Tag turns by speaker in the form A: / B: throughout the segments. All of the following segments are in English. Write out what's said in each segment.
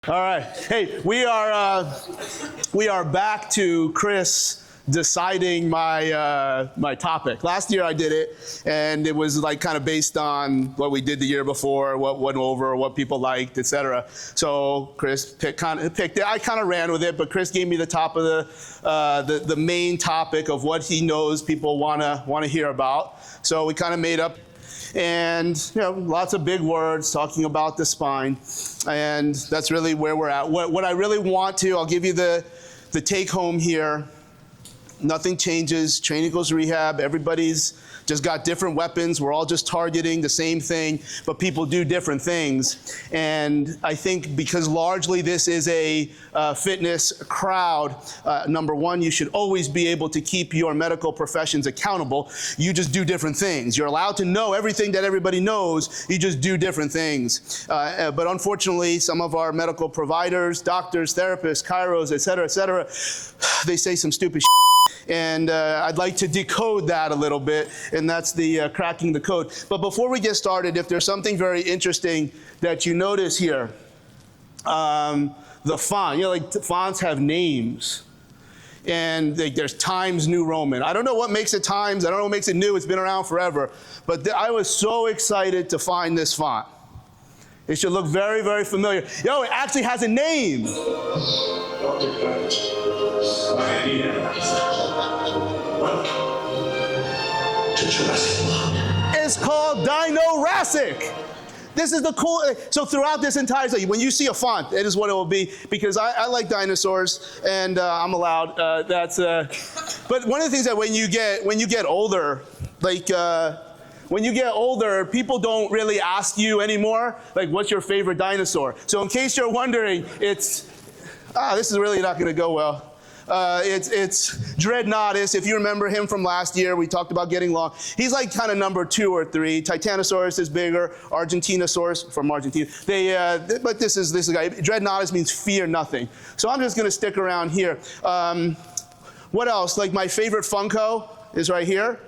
A: All right. Hey, we are back to Chris deciding my my topic. Last year I did it, and it was like kind of based on what we did the year before, what went over, what people liked, etc. So Chris picked it. I kind of ran with it, but Chris gave me the top of the main topic of what he knows people wanna hear about. So we kind of made up. And lots of big words talking about the spine, and that's really where we're at. What I really want to, I'll give you the take home here. Nothing changes. Training equals rehab. Everybody's just got different weapons. We're all just targeting the same thing, but people do different things. And I think because largely this is a fitness crowd, number one, you should always be able to keep your medical professions accountable. You just do different things. You're allowed to know everything that everybody knows. You just do different things. But unfortunately, some of our medical providers, doctors, therapists, chiros, et cetera, they say some stupid shit. And I'd like to decode that a little bit, and that's the cracking the code. But before we get started, if there's something very interesting that you notice here, the font, like fonts have names. And there's Times New Roman. I don't know what makes it Times. I don't know what makes it new. It's been around forever. But I was so excited to find this font. It should look very, very familiar. It actually has a name. It's called Dino-Rassic. This is the cool, so throughout this entire study, when you see a font, it is what it will be, because I like dinosaurs, and I'm allowed, but one of the things that when you get older, when you get older, people don't really ask you anymore, like, what's your favorite dinosaur? So in case you're wondering, this is really not gonna go well. It's Dreadnoughtus. If you remember him from last year, we talked about getting long. He's like kind of number 2 or 3. Titanosaurus is bigger. Argentinosaurus from Argentina. But this is guy. Dreadnoughtus means fear nothing. So I'm just gonna stick around here. What else? Like my favorite Funko is right here.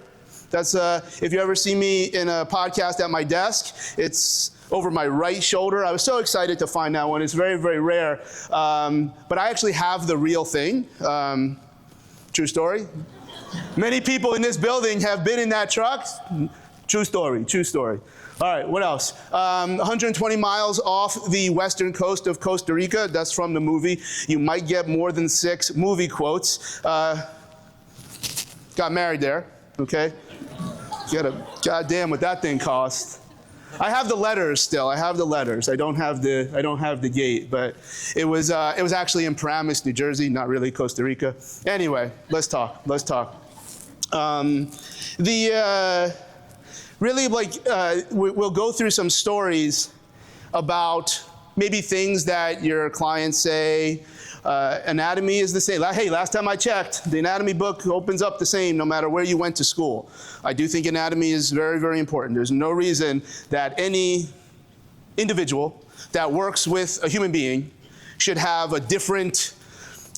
A: That's if you ever see me in a podcast at my desk, it's over my right shoulder. I was so excited to find that one. It's very, very rare. But I actually have the real thing. True story. Many people in this building have been in that truck. True story, true story. All right, what else? 120 miles off the western coast of Costa Rica. That's from the movie. You might get more than 6 movie quotes. Got married there, okay? Goddamn what that thing cost. I have the letters still. I have the letters. I don't have the gate, but it was actually in Paramus, New Jersey, not really Costa Rica. Anyway, let's talk. We'll go through some stories about maybe things that your clients say. Anatomy is the same. Hey, last time I checked, the anatomy book opens up the same no matter where you went to school. I do think anatomy is very, very important. There's no reason that any individual that works with a human being should have a different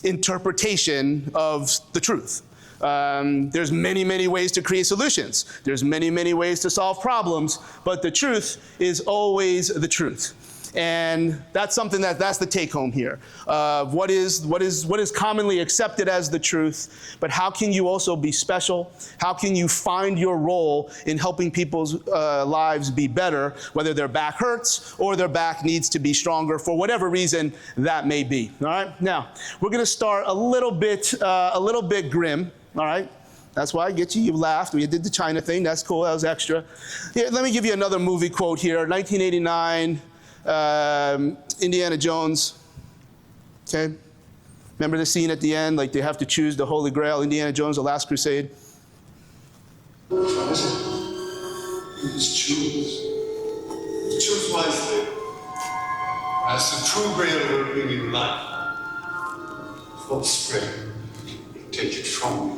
A: interpretation of the truth. There's many, many ways to create solutions. There's many, many ways to solve problems, but the truth is always the truth. And that's something that's the take home here. What is commonly accepted as the truth, but how can you also be special? How can you find your role in helping people's lives be better, whether their back hurts or their back needs to be stronger for whatever reason that may be. All right. Now we're going to start a little bit grim. All right. That's why I get you. You laughed when you did the China thing. That's cool. That was extra. Here, let me give you another movie quote here. 1989. Indiana Jones, okay? Remember the scene at the end, like they have to choose the Holy Grail, Indiana Jones, The Last Crusade?
B: What is it? You must choose. Choose wisely. As the true grail will bring you life, false grail will take it from you.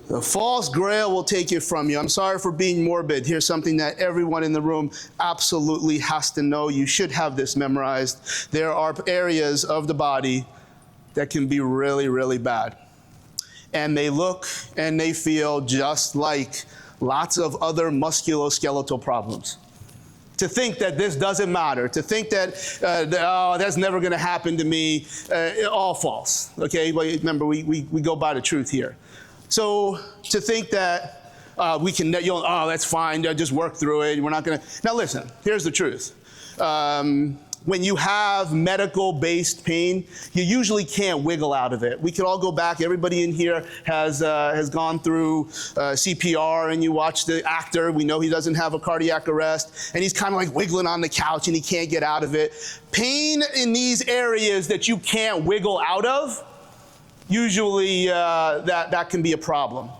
A: The false grail will take it from you. I'm sorry for being morbid. Here's something that everyone in the room absolutely has to know. You should have this memorized. There are areas of the body that can be really, really bad. And they look and they feel just like lots of other musculoskeletal problems. To think that this doesn't matter, to think that, oh, that's never going to happen to me, all false. Okay, well, remember, we go by the truth here. So to think that we can, oh, that's fine, just work through it, we're not going to. Now listen, here's the truth. When you have medical-based pain, you usually can't wiggle out of it. We could all go back. Everybody in here has gone through CPR, and you watch the actor. We know he doesn't have a cardiac arrest, and he's kind of like wiggling on the couch, and he can't get out of it. Pain in these areas that you can't wiggle out of, usually that can be a problem.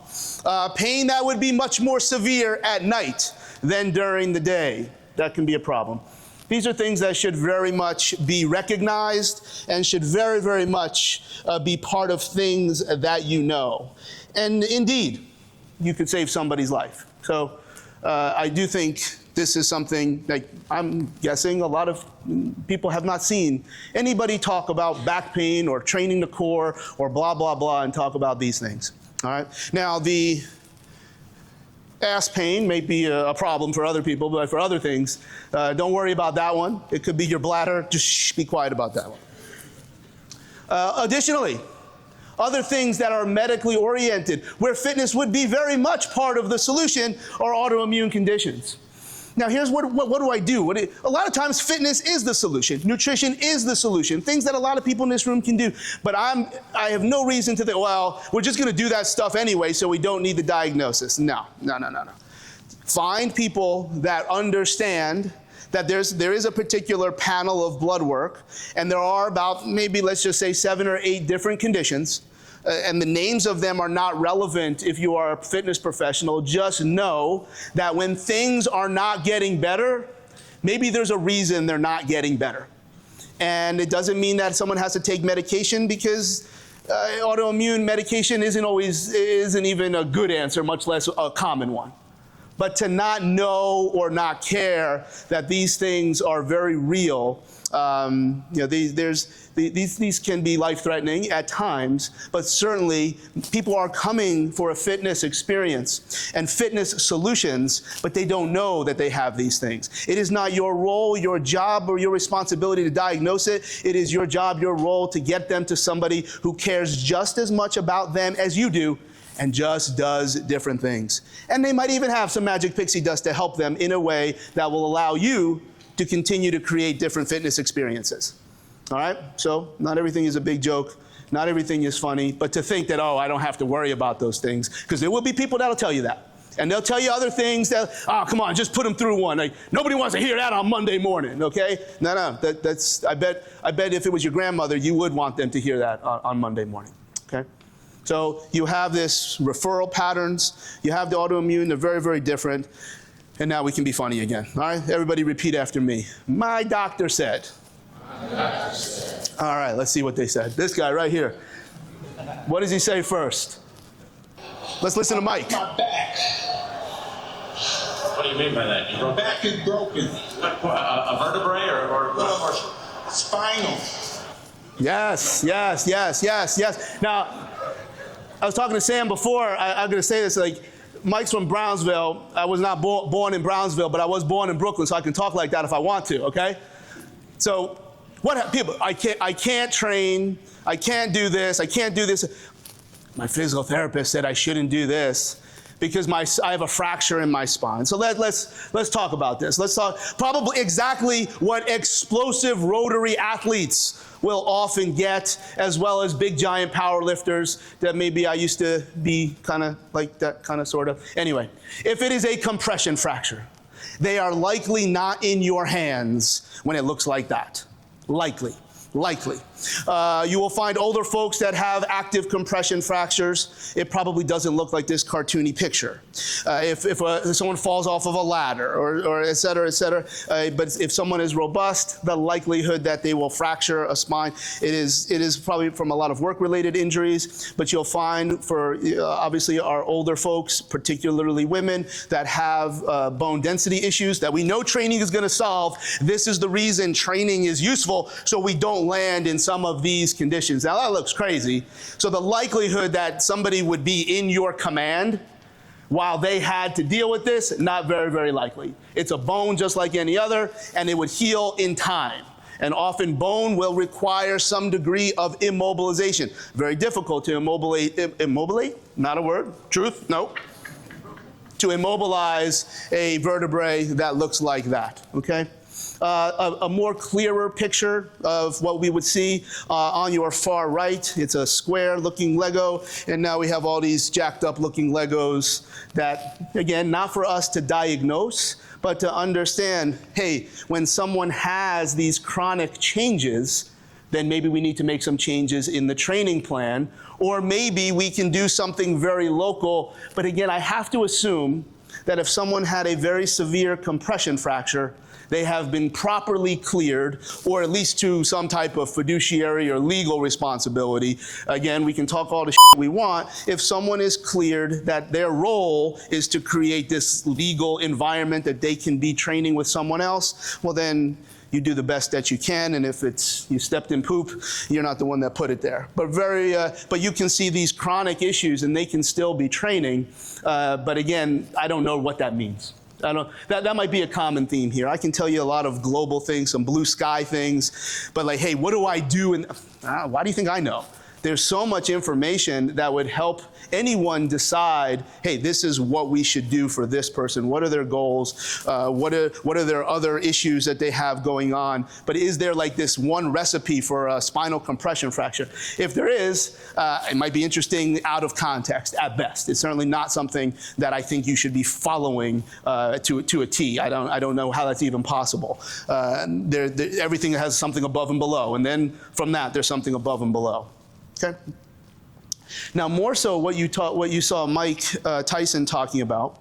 A: Pain that would be much more severe at night than during the day, that can be a problem. These are things that should very much be recognized and should very, very much be part of things that you know. And indeed, you could save somebody's life. So I do think this is something that I'm guessing a lot of people have not seen anybody talk about back pain or training the core or blah, blah, blah, and talk about these things. All right. Now, the ass pain may be a problem for other people, but for other things, don't worry about that one. It could be your bladder. Just be quiet about that one. Additionally, other things that are medically oriented, where fitness would be very much part of the solution, are autoimmune conditions. Now, here's what do I do? A lot of times, fitness is the solution. Nutrition is the solution. Things that a lot of people in this room can do. But I have no reason to think, well, we're just going to do that stuff anyway, so we don't need the diagnosis. No. Find people that understand that there is a particular panel of blood work, and there are about maybe, let's just say, 7 or 8 different conditions. And the names of them are not relevant if you are a fitness professional. Just know that when things are not getting better, maybe there's a reason they're not getting better. And it doesn't mean that someone has to take medication, because autoimmune medication isn't even a good answer, much less a common one. But to not know or not care that these things are very real, these can be life-threatening at times, but certainly people are coming for a fitness experience and fitness solutions, but they don't know that they have these things. It is not your role, your job, or your responsibility to diagnose it. It is your job, your role to get them to somebody who cares just as much about them as you do, and just does different things. And they might even have some magic pixie dust to help them in a way that will allow you to continue to create different fitness experiences. All right? So not everything is a big joke. Not everything is funny. But to think that, oh, I don't have to worry about those things, because there will be people that'll tell you that. And they'll tell you other things that, oh, come on, just put them through one. Like, nobody wants to hear that on Monday morning, okay? No, that's I bet if it was your grandmother, you would want them to hear that on Monday morning, okay? So you have this referral patterns, you have the autoimmune, they're very, very different. And now we can be funny again, all right? Everybody repeat after me. My doctor said. My doctor said. All right, let's see what they said. This guy right here. What does he say first? Let's listen to Mike.
B: My back.
C: What do you mean by that?
B: My back is broken.
C: A vertebrae or
B: spinal.
A: Yes. Now, I was talking to Sam before. I'm going to say this, like, Mike's from Brownsville. I was not born in Brownsville, but I was born in Brooklyn, so I can talk like that if I want to, okay? So, people, I can't train, I can't do this, I can't do this. My physical therapist said I shouldn't do this because I have a fracture in my spine. So let's talk about this. Let's talk probably exactly what explosive rotary athletes will often get, as well as big giant power lifters that maybe I used to be kind of like that, kind of sort of. Anyway, if it is a compression fracture, they are likely not in your hands when it looks like that. Likely. You will find older folks that have active compression fractures. It probably doesn't look like this cartoony picture. If someone falls off of a ladder or et cetera, but if someone is robust, the likelihood that they will fracture a spine, it is probably from a lot of work-related injuries, but you'll find for obviously our older folks, particularly women, that have bone density issues that we know training is going to solve. This is the reason training is useful, so we don't land in some of these conditions. Now that looks crazy. So the likelihood that somebody would be in your command While they had to deal with this, not very, very likely. It's a bone just like any other, and it would heal in time. And often bone will require some degree of immobilization. Very difficult to immobilate? Not a word. Truth? No. To immobilize a vertebrae that looks like that, okay? A more clearer picture of what we would see on your far right. It's a square-looking Lego, and now we have all these jacked-up looking Legos that, again, not for us to diagnose, but to understand, hey, when someone has these chronic changes, then maybe we need to make some changes in the training plan, or maybe we can do something very local. But again, I have to assume that if someone had a very severe compression fracture, they have been properly cleared, or at least to some type of fiduciary or legal responsibility. Again, we can talk all the shit we want. If someone is cleared that their role is to create this legal environment that they can be training with someone else, well then you do the best that you can, and if it's you stepped in poop, you're not the one that put it there. But you can see these chronic issues, and they can still be training. But again, I don't know what that means. That might be a common theme here. I can tell you a lot of global things, some blue sky things, but like, hey, what do I do? And why do you think I know? There's so much information that would help anyone decide, hey, this is what we should do for this person. What are their goals? What are their other issues that they have going on? But is there like this one recipe for a spinal compression fracture? If there is, it might be interesting out of context at best. It's certainly not something that I think you should be following to a T. I don't know how that's even possible. Everything has something above and below, and then from that, there's something above and below. Okay. Now, more so what you saw Mike Tyson talking about,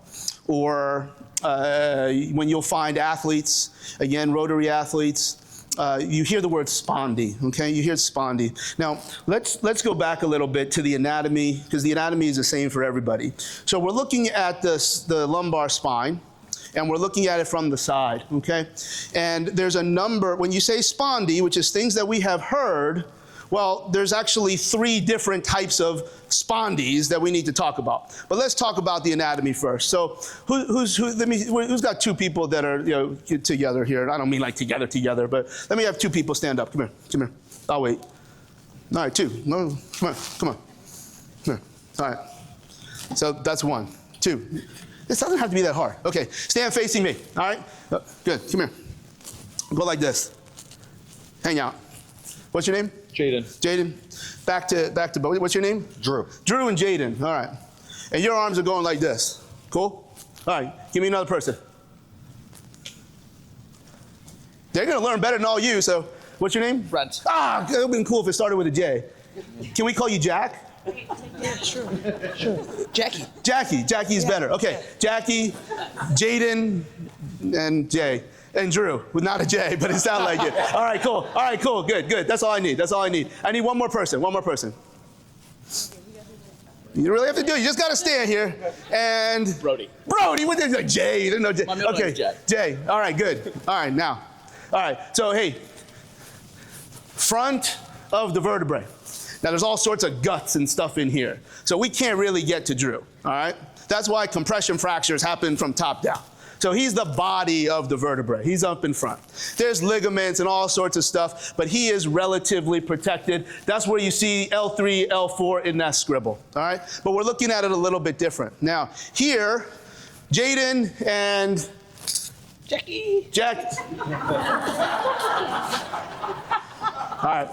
A: or when you'll find athletes, again, rotary athletes, you hear the word spondy, okay? You hear spondy. Now, let's go back a little bit to the anatomy, because the anatomy is the same for everybody. So we're looking at the lumbar spine, and we're looking at it from the side, okay? And there's a number, when you say spondy, which is things that we have heard, well, there's actually 3 different types of spondies that we need to talk about. But let's talk about the anatomy first. So who's got 2 people that are together here? I don't mean like together, but let me have 2 people stand up. Come here. I'll wait. All right, 2. No, come on. Here. All right. So that's 1. 2. This doesn't have to be that hard. Okay, stand facing me. All right. Good. Come here. Go like this. Hang out. What's your name? Jaden. Back to what's your name?
C: Drew.
A: Drew and Jaden. All right. And your arms are going like this. Cool? All right. Give me another person. They're going to learn better than all you, so what's your name?
D: Brent.
A: It would have been cool if it started with a J. Can we call you Jack?
D: Yeah, sure. Jackie.
A: Jackie is better. Okay. Jackie, Jaden, and Jay. And Drew, with not a J, but it sounded like it. All right, cool. Good. That's all I need. I need one more person. You really have to do it. You just got to stand here. And
D: Brody,
A: what is it? Jay. There's no J.
D: My middle name is Jack.
A: Jay. All right, good. All right, now. All right, so hey, front of the vertebrae. Now, there's all sorts of guts and stuff in here. So we can't really get to Drew, all right? That's why compression fractures happen from top down. So he's the body of the vertebrae. He's up in front. There's ligaments and all sorts of stuff, but he is relatively protected. That's where you see L3, L4 in that scribble, all right? But we're looking at it a little bit different. Now, here, Jaden and Jack. All right.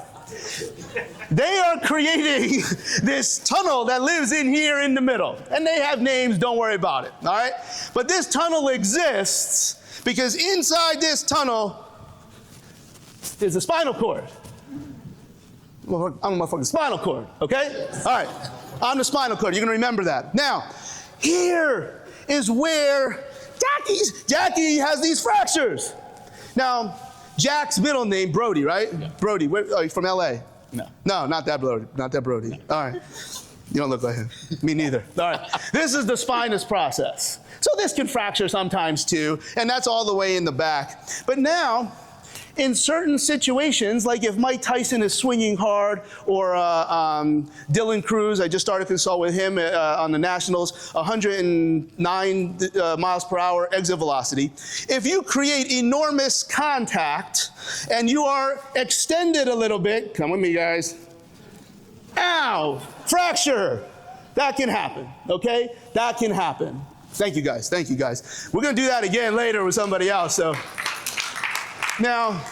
A: They are creating this tunnel that lives in here in the middle. And they have names, don't worry about it, all right? But this tunnel exists because inside this tunnel is a spinal cord. I'm a fucking spinal cord, okay? All right, I'm the spinal cord. You're gonna remember that. Now, here is where Jackie has these fractures. Now, Jack's middle name, Brody, right? Yeah. Brody, are you from LA? No, not that Brody. No. All right. You don't look like him. Me neither. All right. This is the spinous process. So this can fracture sometimes too, and that's all the way in the back. But now, in certain situations, like if Mike Tyson is swinging hard, or Dylan Cruz, I just started to consult with him on the Nationals, 109 miles per hour exit velocity. If you create enormous contact and you are extended a little bit, come with me guys, ow, fracture. That can happen, okay? That can happen. Thank you guys, thank you guys. We're gonna do that again later with somebody else, so. Now,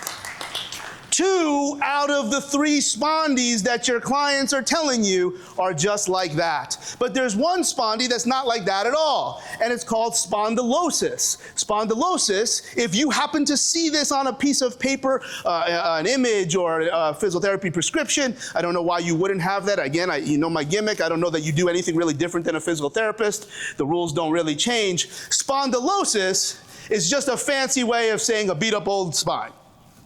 A: 2 out of the 3 spondies that your clients are telling you are just like that. But there's one spondee that's not like that at all, and it's called spondylosis. Spondylosis, if you happen to see this on a piece of paper, an image or a physical therapy prescription, I don't know why you wouldn't have that. Again, you know my gimmick. I don't know that you do anything really different than a physical therapist. The rules don't really change. Spondylosis is just a fancy way of saying a beat up old spine.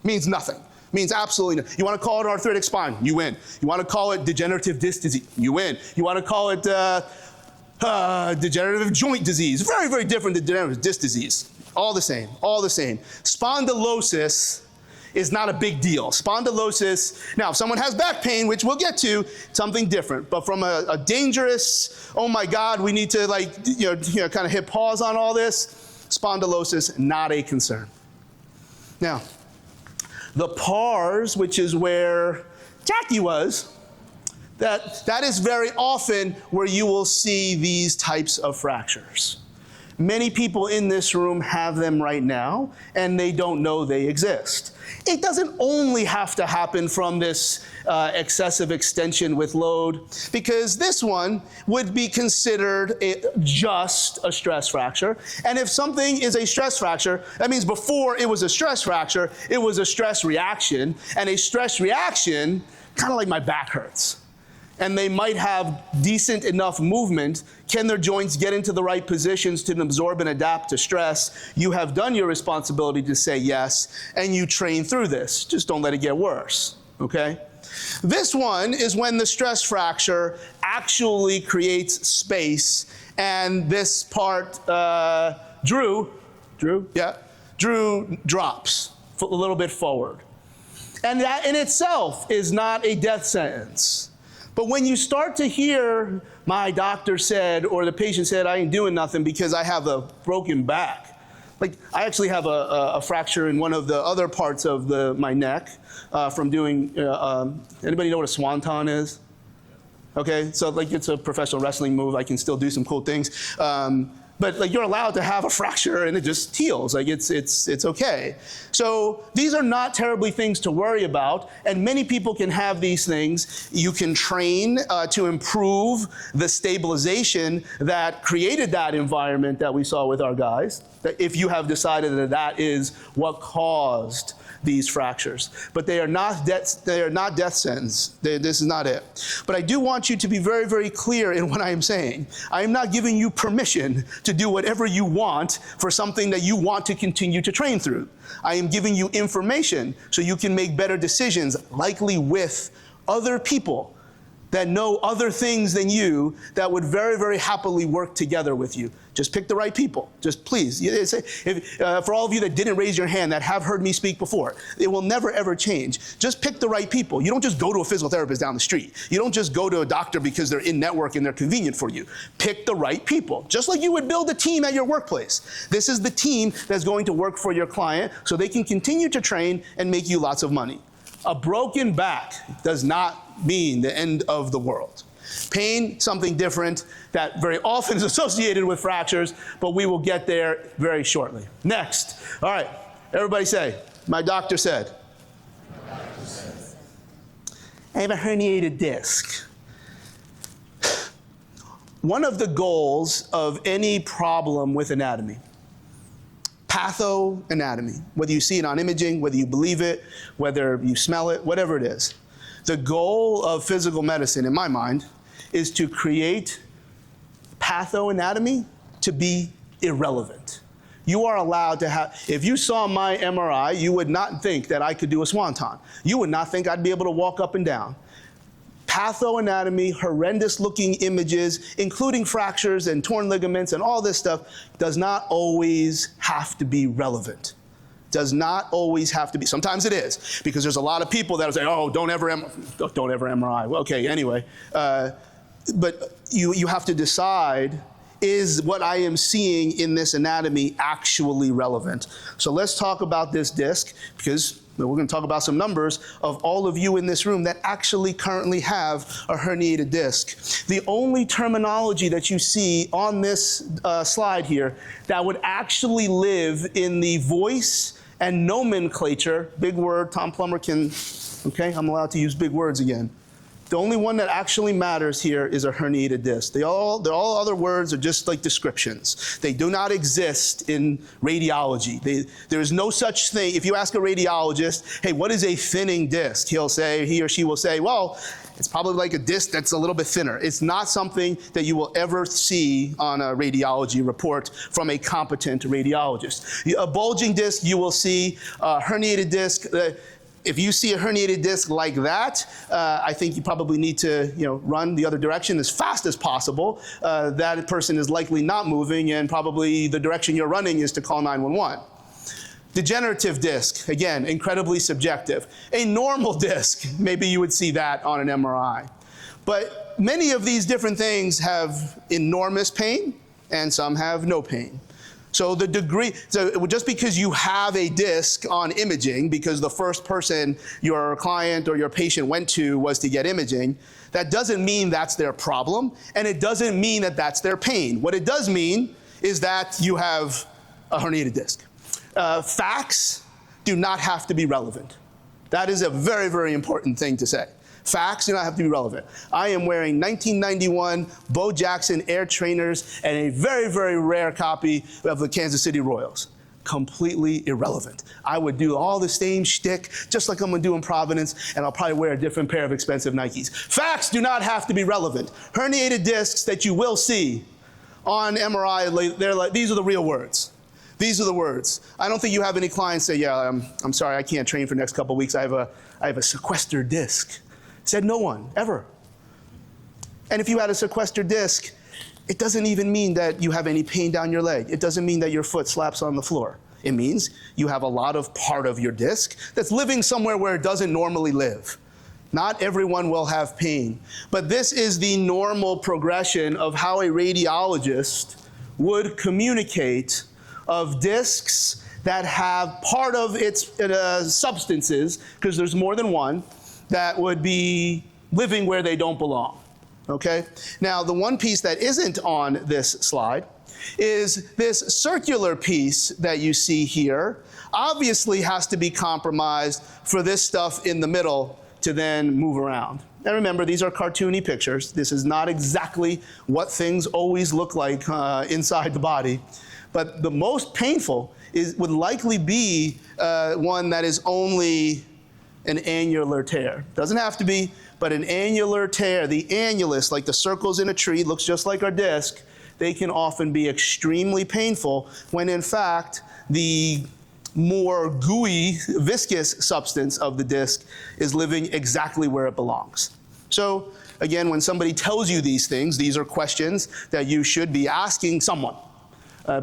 A: Means nothing. Means absolutely nothing. You want to call it arthritic spine, you win. You want to call it degenerative disc disease, you win. You want to call it degenerative joint disease, very, very different than degenerative disc disease. All the same, all the same. Spondylosis is not a big deal. Spondylosis, now if someone has back pain, which we'll get to, something different. But from a dangerous, oh my God, we need to kind of hit pause on all this, spondylosis, not a concern. Now, the pars, which is where Jackie was, that is very often where you will see these types of fractures. Many people in this room have them right now, and they don't know they exist. It doesn't only have to happen from this excessive extension with load, because this one would be considered just a stress fracture. And if something is a stress fracture, that means before it was a stress fracture, it was a stress reaction. And a stress reaction, kind of like my back hurts. And they might have decent enough movement. Can their joints get into the right positions to absorb and adapt to stress? You have done your responsibility to say yes, and you train through this. Just don't let it get worse, okay? This one is when the stress fracture actually creates space, and this part, Drew drops a little bit forward. And that in itself is not a death sentence. But when you start to hear, my doctor said, or the patient said, I ain't doing nothing because I have a broken back. Like, I actually have a fracture in one of the other parts of my neck from doing, anybody know what a swanton is? Okay, so like it's a professional wrestling move. I can still do some cool things. But like you're allowed to have a fracture and it just heals. Like it's okay. So these are not terribly things to worry about, and many people can have these things. You can train to improve the stabilization that created that environment that we saw with our guys, if you have decided that that is what caused these fractures. But they are not death sentence. This is not it. But I do want you to be very, very clear in what I am saying. I am not giving you permission to do whatever you want for something that you want to continue to train through. I am giving you information so you can make better decisions, likely with other people that know other things than you that would very, very happily work together with you. Just pick the right people. Just please. For all of you that didn't raise your hand that have heard me speak before, it will never, ever change. Just pick the right people. You don't just go to a physical therapist down the street. You don't just go to a doctor because they're in network and they're convenient for you. Pick the right people. Just like you would build a team at your workplace. This is the team that's going to work for your client so they can continue to train and make you lots of money. A broken back does not mean the end of the world. Pain, something different that very often is associated with fractures, but we will get there very shortly. Next. All right, everybody say, my doctor said. I have a herniated disc. One of the goals of any problem with anatomy, pathoanatomy, whether you see it on imaging, whether you believe it, whether you smell it, whatever it is, the goal of physical medicine, in my mind, is to create pathoanatomy to be irrelevant. You are allowed to have, if you saw my MRI, you would not think that I could do a swanton. You would not think I'd be able to walk up and down. Pathoanatomy, horrendous looking images, including fractures and torn ligaments and all this stuff, does not always have to be relevant. Does not always have to be. Sometimes it is, because there's a lot of people that will say, oh, don't ever MRI. Well, okay, anyway. But you have to decide, is what I am seeing in this anatomy actually relevant? So let's talk about this disc, because we're going to talk about some numbers of all of you in this room that actually currently have a herniated disc. The only terminology that you see on this slide here that would actually live in the voice and nomenclature, big word, Tom Plummer can, okay, I'm allowed to use big words again. The only one that actually matters here is a herniated disc. All other words are just like descriptions. They do not exist in radiology. There is no such thing. If you ask a radiologist, hey, what is a thinning disc? He or she will say, well, it's probably like a disc that's a little bit thinner. It's not something that you will ever see on a radiology report from a competent radiologist. A bulging disc, you will see a herniated disc. If you see a herniated disc like that, I think you probably need to run the other direction as fast as possible. That person is likely not moving, and probably the direction you're running is to call 911. Degenerative disc, again, incredibly subjective. A normal disc, maybe you would see that on an MRI. But many of these different things have enormous pain, and some have no pain. So just because you have a disc on imaging, because the first person your client or your patient went to was to get imaging, that doesn't mean that's their problem, and it doesn't mean that that's their pain. What it does mean is that you have a herniated disc. Facts do not have to be relevant. That is a very, very important thing to say. Facts do not have to be relevant. I am wearing 1991 Bo Jackson Air Trainers and a very, very rare copy of the Kansas City Royals. Completely irrelevant. I would do all the same shtick, just like I'm gonna do in Providence, and I'll probably wear a different pair of expensive Nikes. Facts do not have to be relevant. Herniated discs that you will see on MRI, these are the real words. These are the words. I don't think you have any clients say, yeah, I'm sorry, I can't train for the next couple of weeks. I have a sequestered disc. Said no one, ever. And if you had a sequestered disc, it doesn't even mean that you have any pain down your leg. It doesn't mean that your foot slaps on the floor. It means you have a lot of part of your disc that's living somewhere where it doesn't normally live. Not everyone will have pain. But this is the normal progression of how a radiologist would communicate of discs that have part of its substances, because there's more than one, that would be living where they don't belong, okay? Now, the one piece that isn't on this slide is this circular piece that you see here obviously has to be compromised for this stuff in the middle to then move around. And remember, these are cartoony pictures. This is not exactly what things always look like inside the body. But the most painful would likely be one that is only an annular tear. Doesn't have to be, but an annular tear. The annulus, like the circles in a tree, looks just like our disc. They can often be extremely painful when in fact the more gooey, viscous substance of the disc is living exactly where it belongs. So again, when somebody tells you these things, these are questions that you should be asking someone.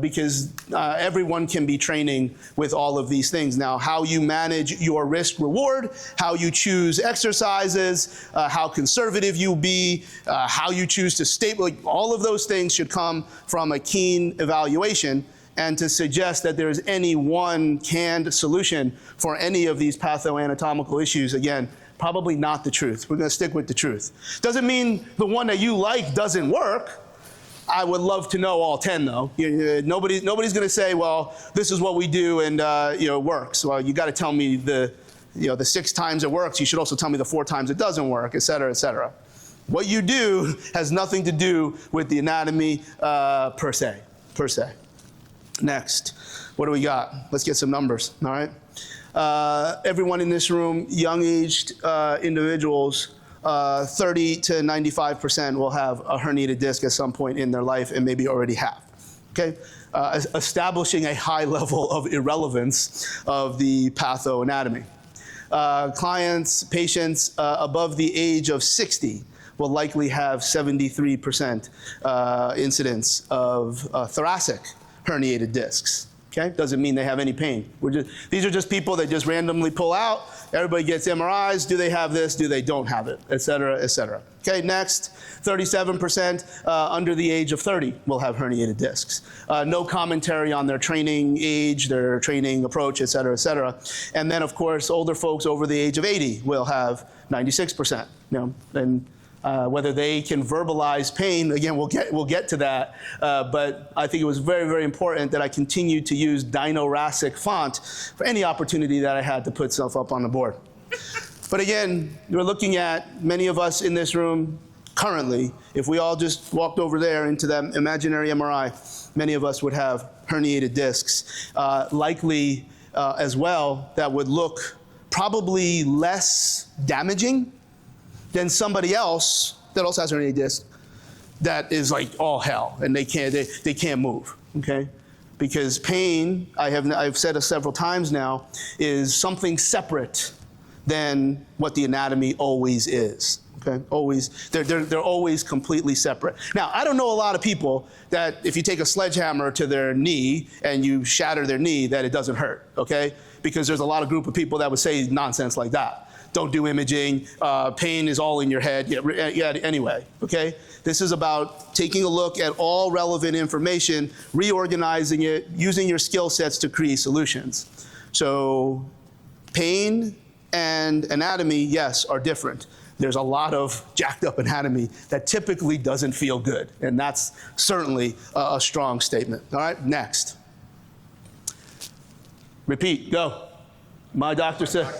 A: Because everyone can be training with all of these things. Now, how you manage your risk reward, how you choose exercises, how conservative you be, how you choose to stable, all of those things should come from a keen evaluation. And to suggest that there is any one canned solution for any of these pathoanatomical issues, again, probably not the truth. We're gonna stick with the truth. Doesn't mean the one that you like doesn't work. I would love to know all 10 though. Nobody's gonna say, well, this is what we do and it works. Well, you gotta tell me the 6 times it works. You should also tell me the 4 times it doesn't work, et cetera, et cetera. What you do has nothing to do with the anatomy per se. Next, what do we got? Let's get some numbers, all right? Everyone in this room, young-aged individuals, 30 to 95% will have a herniated disc at some point in their life and maybe already have, okay? Establishing a high level of irrelevance of the pathoanatomy. Patients above the age of 60 will likely have 73% incidence of thoracic herniated discs, Okay, doesn't mean they have any pain. These are just people that just randomly pull out. Everybody gets MRIs. Do they have this? Do they don't have it? Et cetera, et cetera. Okay, next, 37% under the age of 30 will have herniated discs. No commentary on their training age, their training approach, et cetera, et cetera. And then, of course, older folks over the age of 80 will have 96%. And whether they can verbalize pain, again, we'll get to that. But I think it was very, very important that I continued to use Dino-Rasic font for any opportunity that I had to put stuff up on the board. But again, we're looking at many of us in this room currently. If we all just walked over there into that imaginary MRI, many of us would have herniated discs. Likely as well, that would look probably less damaging than somebody else that also has herniated disc that is like all hell and they can't move, okay? Because pain, I've said it several times now, is something separate than what the anatomy always is, okay? Always, they're always completely separate. Now, I don't know a lot of people that if you take a sledgehammer to their knee and you shatter their knee, that it doesn't hurt, okay? Because there's a lot of group of people that would say nonsense like that. Don't do imaging, pain is all in your head. Yeah, anyway, okay? This is about taking a look at all relevant information, reorganizing it, using your skill sets to create solutions. So pain and anatomy, yes, are different. There's a lot of jacked up anatomy that typically doesn't feel good, and that's certainly a strong statement. All right, next. Repeat, go. My doctor said.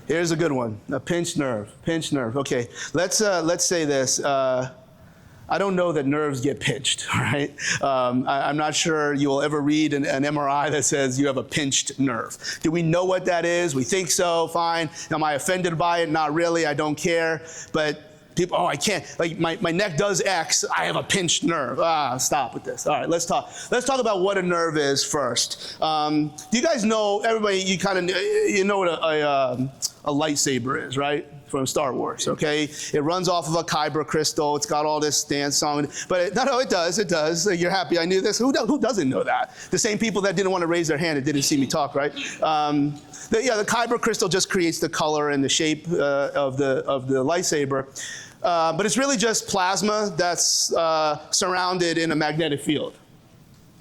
A: Here's a good one, a pinched nerve, pinched nerve. Okay, let's say this. I don't know that nerves get pinched, all right? I'm not sure you will ever read an MRI that says you have a pinched nerve. Do we know what that is? We think so, fine. Am I offended by it? Not really, I don't care. But people, oh, I can't, like my neck does X, I have a pinched nerve. Stop with this. All right, let's talk about what a nerve is first. Do you guys know, everybody, you know what a lightsaber is, right? From Star Wars, okay? It runs off of a kyber crystal. It's got all this dance song, but it does. You're happy I knew this. Who doesn't know that? The same people that didn't want to raise their hand and didn't see me talk, right? The kyber crystal just creates the color and the shape of the lightsaber. But it's really just plasma that's surrounded in a magnetic field.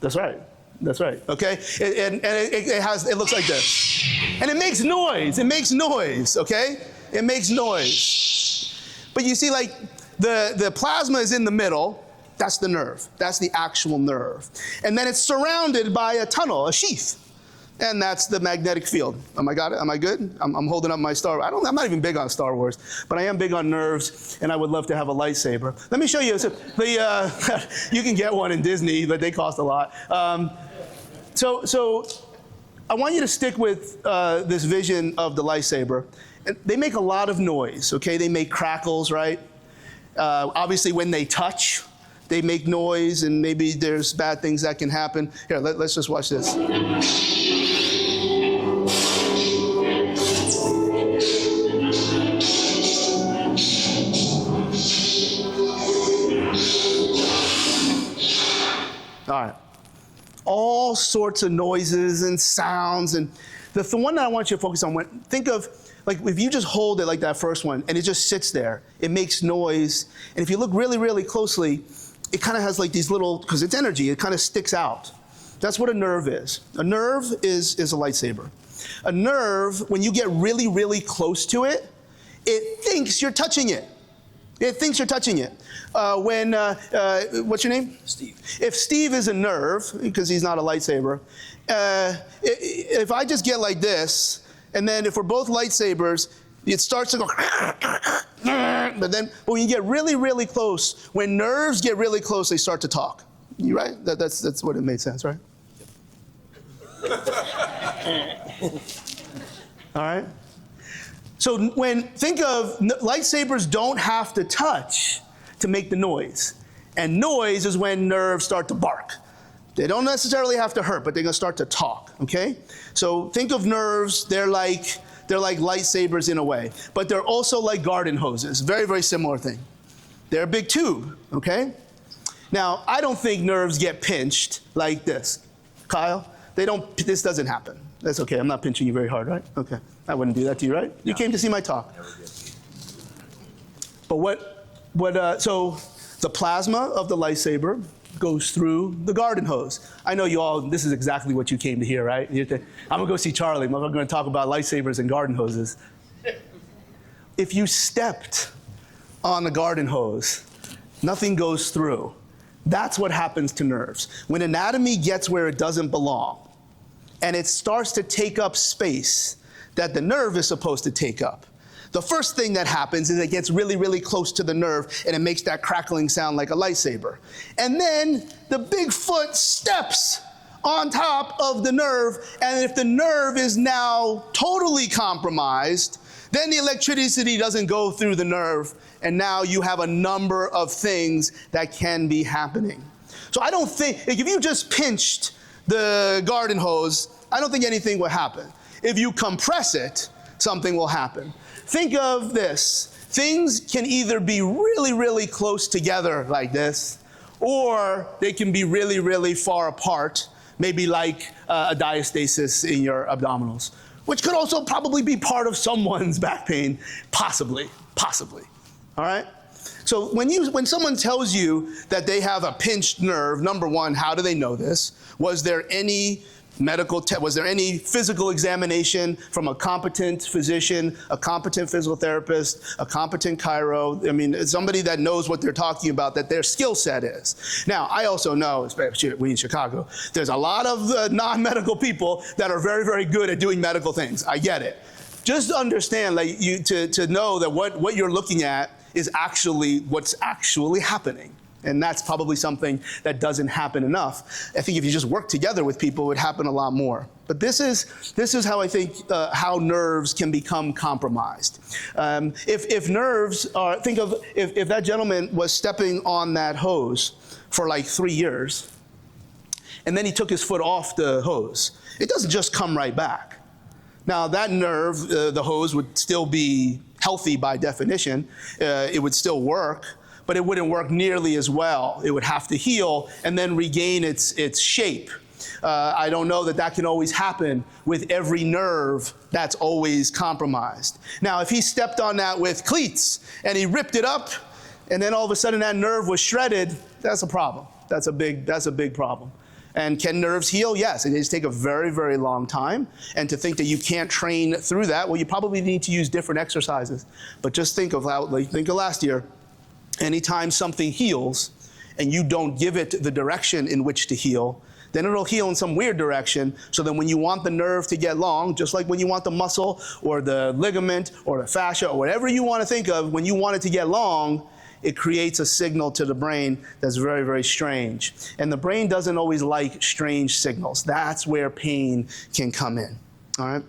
A: That's right. That's right. Okay, it looks like this, and it makes noise. It makes noise. Okay, it makes noise. But you see, like the plasma is in the middle. That's the nerve. That's the actual nerve, and then it's surrounded by a tunnel, a sheath. And that's the magnetic field. Am I got it? Am I good? I'm holding up my Star Wars. I'm not even big on Star Wars, but I am big on nerves, and I would love to have a lightsaber. Let me show you. So you can get one in Disney, but they cost a lot. So I want you to stick with this vision of the lightsaber. They make a lot of noise, okay? They make crackles, right? Obviously, when they touch, they make noise, and maybe there's bad things that can happen. Here, let's just watch this. All right. All sorts of noises and sounds. And the one that I want you to focus on, think of, like, if you just hold it like that first one, and it just sits there, it makes noise. And if you look really, really closely, it kind of has like these little, because it's energy, it kind of sticks out. That's what a nerve is. A nerve is a lightsaber. A nerve, when you get really, really close to it, it thinks you're touching it. It thinks you're touching it. What's your name?
D: Steve.
A: If Steve is a nerve, because he's not a lightsaber, if I just get like this, and then if we're both lightsabers, it starts to go, but then when you get really, really close, when nerves get really close, they start to talk. You right? That's what it made sense, right? All right. So think of lightsabers don't have to touch to make the noise. And noise is when nerves start to bark. They don't necessarily have to hurt, but they're gonna start to talk, okay? So think of nerves, they're like lightsabers in a way, but they're also like garden hoses. Very, very similar thing. They're a big tube, okay? Now, I don't think nerves get pinched like this. Kyle, this doesn't happen. That's okay, I'm not pinching you very hard, right? Okay, I wouldn't do that to you, right? You came to see my talk. But so the plasma of the lightsaber goes through the garden hose. I know you all, this is exactly what you came to hear, right? I'm gonna go see Charlie, I'm gonna talk about lightsabers and garden hoses. If you stepped on the garden hose, nothing goes through. That's what happens to nerves. When anatomy gets where it doesn't belong, and it starts to take up space that the nerve is supposed to take up, the first thing that happens is it gets really, really close to the nerve and it makes that crackling sound like a lightsaber. And then the big foot steps on top of the nerve, and if the nerve is now totally compromised, then the electricity doesn't go through the nerve, and now you have a number of things that can be happening. So I don't think, if you just pinched the garden hose, I don't think anything will happen. If you compress it, something will happen. Think of this. Things can either be really, really close together like this, or they can be really, really far apart, maybe like a diastasis in your abdominals, which could also probably be part of someone's back pain, possibly, all right? So when someone tells you that they have a pinched nerve, number one, how do they know this? Was there any was there any physical examination from a competent physician, a competent physical therapist, a competent chiro? I mean, somebody that knows what they're talking about, that their skill set is. Now, I also know, especially we in Chicago, there's a lot of non-medical people that are very, very good at doing medical things. I get it. Just understand, like, to know that what you're looking at is actually what's actually happening. And that's probably something that doesn't happen enough. I think if you just work together with people, it would happen a lot more. But this is how I think how nerves can become compromised. If nerves are, think of if that gentleman was stepping on that hose for like 3 years, and then he took his foot off the hose, it doesn't just come right back. Now that nerve, the hose would still be healthy by definition. It would still work, but it wouldn't work nearly as well. It would have to heal and then regain its shape. I don't know that can always happen with every nerve that's always compromised. Now, if he stepped on that with cleats and he ripped it up, and then all of a sudden that nerve was shredded, that's a problem. That's a big problem. And can nerves heal? Yes, it does take a very, very long time. And to think that you can't train through that, well, you probably need to use different exercises. But just think of last year. Anytime something heals and you don't give it the direction in which to heal, then it'll heal in some weird direction. So then when you want the nerve to get long, just like when you want the muscle or the ligament or the fascia or whatever you want to think of, when you want it to get long, it creates a signal to the brain that's very, very strange. And the brain doesn't always like strange signals. That's where pain can come in, all right?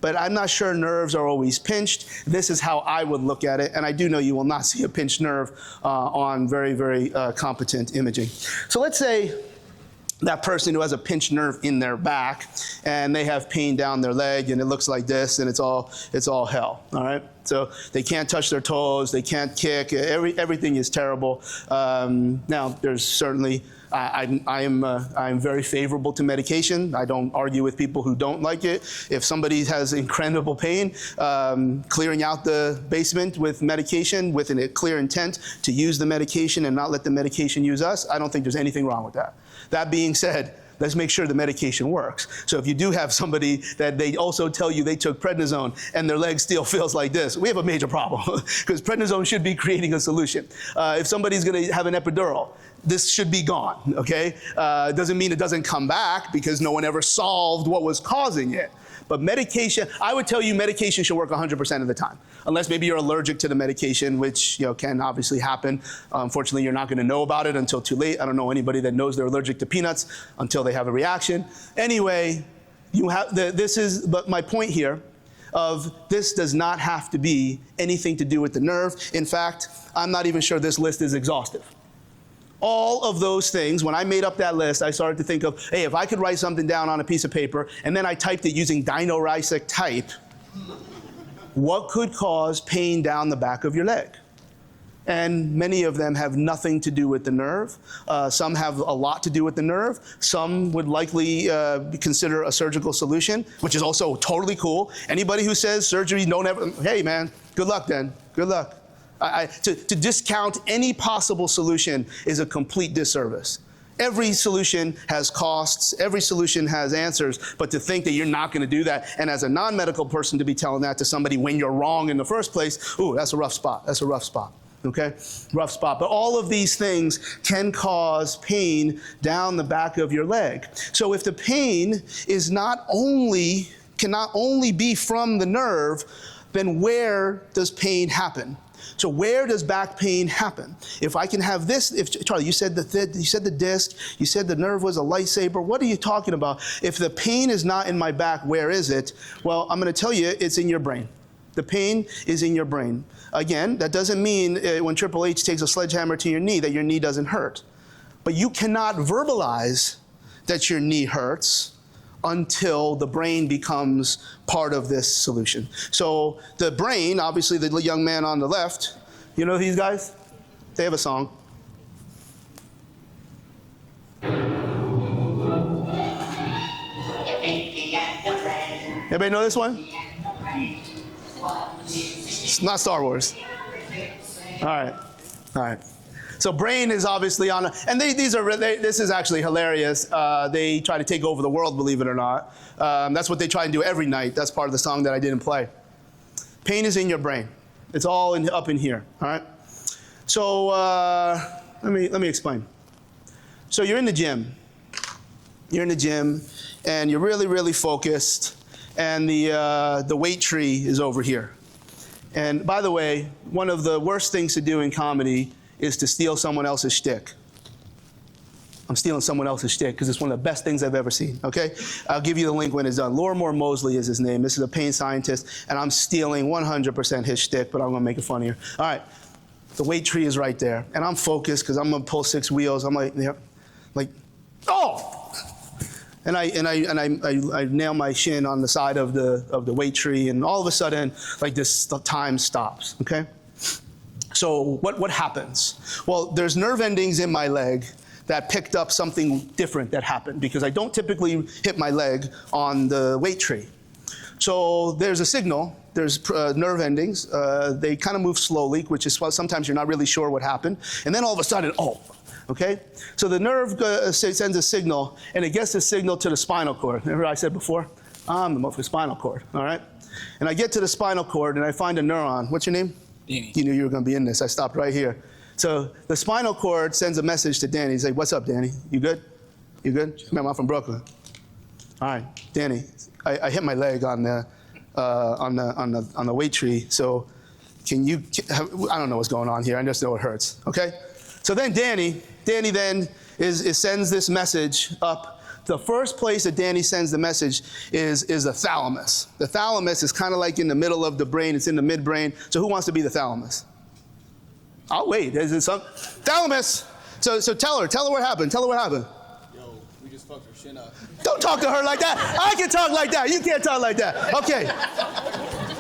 A: But I'm not sure nerves are always pinched. This is how I would look at it. And I do know you will not see a pinched nerve on very, very competent imaging. So let's say that person who has a pinched nerve in their back and they have pain down their leg and it looks like this and it's all hell, all right? So they can't touch their toes, they can't kick, everything is terrible. Now, there's certainly, I'm very favorable to medication. I don't argue with people who don't like it. If somebody has incredible pain, clearing out the basement with medication with a clear intent to use the medication and not let the medication use us, I don't think there's anything wrong with that. That being said, let's make sure the medication works. So if you do have somebody that they also tell you they took prednisone and their leg still feels like this, we have a major problem because prednisone should be creating a solution. If somebody's going to have an epidural, this should be gone, okay? Doesn't mean it doesn't come back because no one ever solved what was causing it. But medication, I would tell you medication should work 100% of the time, unless maybe you're allergic to the medication, which can obviously happen. Unfortunately, you're not going to know about it until too late. I don't know anybody that knows they're allergic to peanuts until they have a reaction. Anyway, but my point here of this does not have to be anything to do with the nerve. In fact, I'm not even sure this list is exhaustive. All of those things, when I made up that list, I started to think of, hey, if I could write something down on a piece of paper, and then I typed it using diagnose type, what could cause pain down the back of your leg? And many of them have nothing to do with the nerve. Some have a lot to do with the nerve. Some would likely consider a surgical solution, which is also totally cool. Anybody who says surgery don't ever, hey man, good luck then, good luck. To discount any possible solution is a complete disservice. Every solution has costs, every solution has answers, but to think that you're not going to do that, and as a non-medical person to be telling that to somebody when you're wrong in the first place, ooh, that's a rough spot, that's a rough spot, okay? Rough spot. But all of these things can cause pain down the back of your leg. So if the pain is cannot only be from the nerve, then where does pain happen? So where does back pain happen? If I can have this, Charlie, you said the disc, you said the nerve was a lightsaber. What are you talking about? If the pain is not in my back, where is it? Well, I'm going to tell you, it's in your brain. The pain is in your brain. Again, that doesn't mean when Triple H takes a sledgehammer to your knee that your knee doesn't hurt. But you cannot verbalize that your knee hurts until the brain becomes part of this solution. So the brain, obviously the young man on the left, you know these guys? They have a song. Everybody know this one? It's not Star Wars. All right, all right. So brain is obviously on, and this is actually hilarious. They try to take over the world, believe it or not. That's what they try and do every night. That's part of the song that I didn't play. Pain is in your brain. It's all up in here, all right? So let me explain. So you're in the gym. You're in the gym, and you're really, really focused, and the weight tree is over here. And by the way, one of the worst things to do in comedy is to steal someone else's shtick. I'm stealing someone else's shtick because it's one of the best things I've ever seen, okay? I'll give you the link when it's done. Lorimer Mosley is his name. This is a pain scientist, and I'm stealing 100% his shtick, but I'm gonna make it funnier. All right, the weight tree is right there, and I'm focused because I'm gonna pull 6 wheels. I'm like, oh! And I nail my shin on the side of the weight tree, and all of a sudden, like this time stops, okay? So what happens? Well, there's nerve endings in my leg that picked up something different that happened because I don't typically hit my leg on the weight tree. So there's a signal, there's nerve endings. They kind of move slowly, which is why sometimes you're not really sure what happened. And then all of a sudden, oh, okay? So the nerve sends a signal, and it gets a signal to the spinal cord. Remember I said before? I'm the spinal cord, all right? And I get to the spinal cord, and I find a neuron. What's your name?
D: Danny.
A: You knew you were going to be in this. I stopped right here. So the spinal cord sends a message to Danny. He's like, "What's up, Danny? You good? You good? Remember, I'm from Brooklyn. All right, Danny. I hit my leg on the weight tree. So I don't know what's going on here. I just know it hurts. Okay. So then Danny then sends this message up. The first place that Danny sends the message is the thalamus. The thalamus is kind of like in the middle of the brain. It's in the midbrain. So who wants to be the thalamus? I'll wait. Is it some thalamus? So tell her what happened. Tell her what happened.
E: Yo, we just fucked her shin up.
A: Don't talk to her like that. I can talk like that. You can't talk like that. Okay.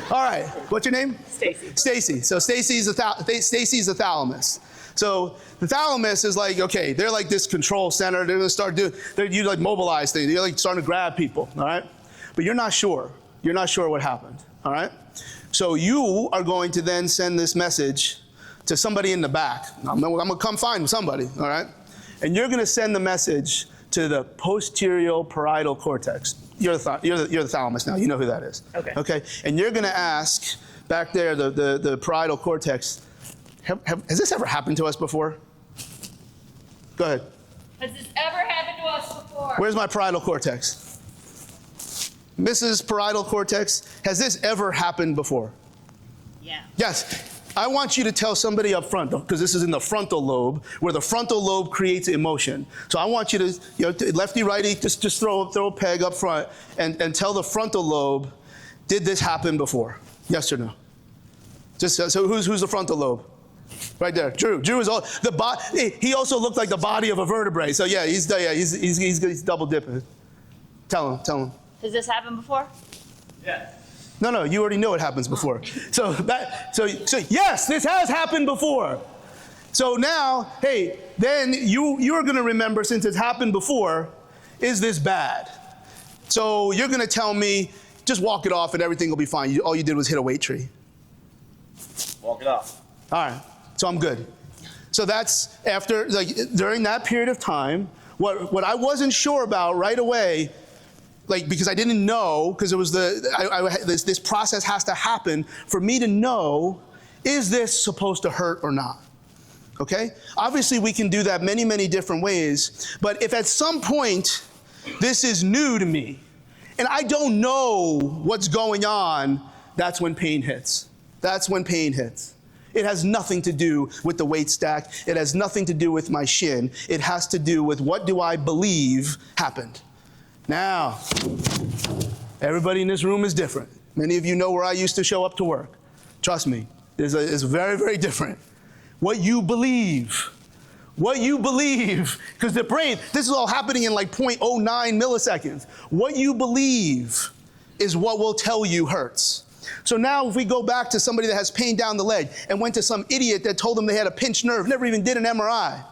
A: All right. What's your name?
F: Stacy.
A: Stacy. So Stacy's the thalamus. So the thalamus is like, okay, they're like this control center. They're gonna start you like mobilize things. You're like starting to grab people, all right? But you're not sure. You're not sure what happened, all right? So you are going to then send this message to somebody in the back. I'm gonna come find somebody, all right? And you're gonna send the message to the posterior parietal cortex. You're the thalamus now. You know who that is.
F: Okay.
A: Okay. And you're gonna ask back there, the parietal cortex. Has this ever happened to us before? Go ahead.
G: Has this ever happened to us before?
A: Where's my parietal cortex? Mrs. Parietal cortex, has this ever happened before?
G: Yeah.
A: Yes. I want you to tell somebody up front, because this is in the frontal lobe, where the frontal lobe creates emotion. So I want you to, lefty, righty, just throw a peg up front and tell the frontal lobe, did this happen before? Yes or no? Just so who's the frontal lobe? Right there, Drew. Drew is all he also looked like the body of a vertebrae. So yeah, he's double dipping. Tell him.
G: Has this happened before?
C: Yeah.
A: No, you already know it happens before. So yes, this has happened before. So now, hey, then you're going to remember, since it's happened before, is this bad? So you're going to tell me, just walk it off and everything will be fine. All you did was hit a weight tree.
C: Walk it off.
A: All right, so I'm good. So that's after, like, during that period of time, what I wasn't sure about right away, like, because I didn't know, because it was this process has to happen for me to know, is this supposed to hurt or not? Okay? Obviously, we can do that many, many different ways, but if at some point this is new to me and I don't know what's going on, that's when pain hits. That's when pain hits. It has nothing to do with the weight stack. It has nothing to do with my shin. It has to do with what do I believe happened. Now, everybody in this room is different. Many of you know where I used to show up to work. Trust me, it's very, very different. What you believe. What you believe. Because the brain, this is all happening in like 0.09 milliseconds. What you believe is what will tell you hurts. So now if we go back to somebody that has pain down the leg and went to some idiot that told them they had a pinched nerve, never even did an MRI.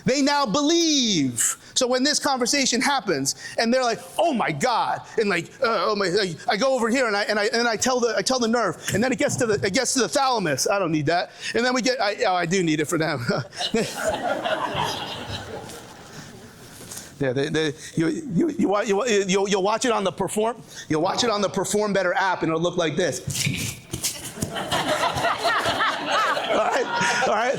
A: They now believe. So when this conversation happens and they're like, oh my God, and like, I go over here and I tell the nerve, and then it gets to the thalamus. I don't need that. And then I do need it for them. Yeah, you'll watch it on the Perform Better app, and it'll look like this. All right.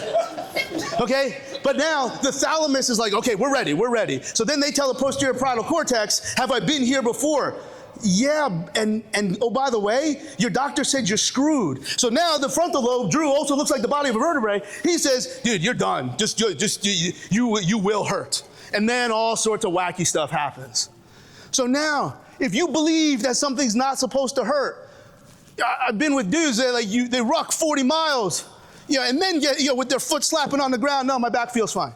A: Okay, but now the thalamus is like, okay, we're ready. So then they tell the posterior parietal cortex, have I been here before? Yeah, and oh, by the way, your doctor said you're screwed. So now the frontal lobe, Drew, also looks like the body of a vertebrae. He says, dude, you're done. You will hurt. And then all sorts of wacky stuff happens. So now, if you believe that something's not supposed to hurt, I've been with dudes that they ruck 40 miles, and then get, with their foot slapping on the ground, no, my back feels fine.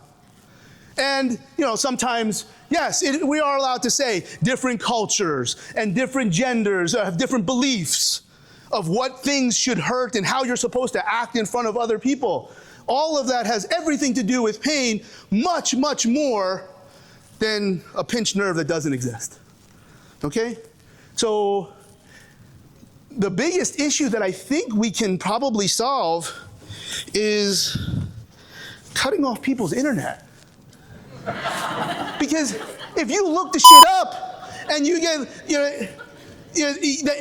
A: And, sometimes, yes, we are allowed to say different cultures and different genders have different beliefs of what things should hurt and how you're supposed to act in front of other people. All of that has everything to do with pain, much, much more than a pinched nerve that doesn't exist. Okay? So the biggest issue that I think we can probably solve is cutting off people's internet. Because if you look the shit up and you get,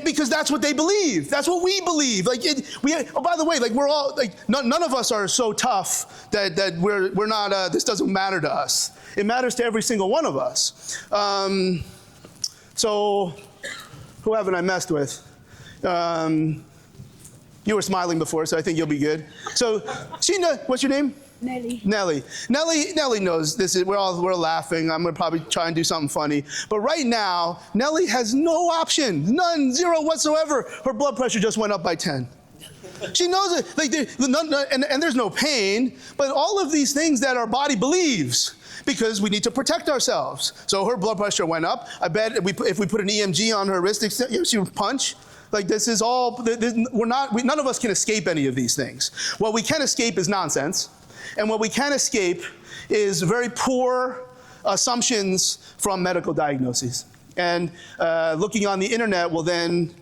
A: because that's what they believe. That's what we believe. By the way, we're all none of us are so tough that we're not. This doesn't matter to us. It matters to every single one of us. So, who haven't I messed with? You were smiling before, so I think you'll be good. So, Sheena, what's your name?
F: Nelly.
A: Nelly knows this is, we're laughing. I'm gonna probably try and do something funny. But right now, Nelly has no option, none, zero whatsoever. Her blood pressure just went up by 10. She knows it, and there's no pain, but all of these things that our body believes, because we need to protect ourselves. So her blood pressure went up. I bet if we put an EMG on her wrist, she would punch. This is all, none of us can escape any of these things. What we can escape is nonsense. And what we can escape is very poor assumptions from medical diagnoses. And looking on the internet will then,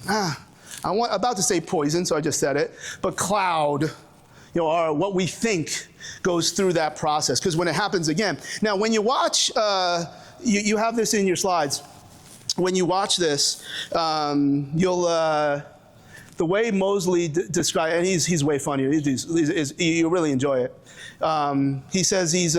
A: I'm about to say poison, so I just said it, but cloud, what we think goes through that process. Because when it happens again, now when you watch, you have this in your slides. When you watch this, you'll, the way Mosley describes, and he's way funnier. You really enjoy it. He says he's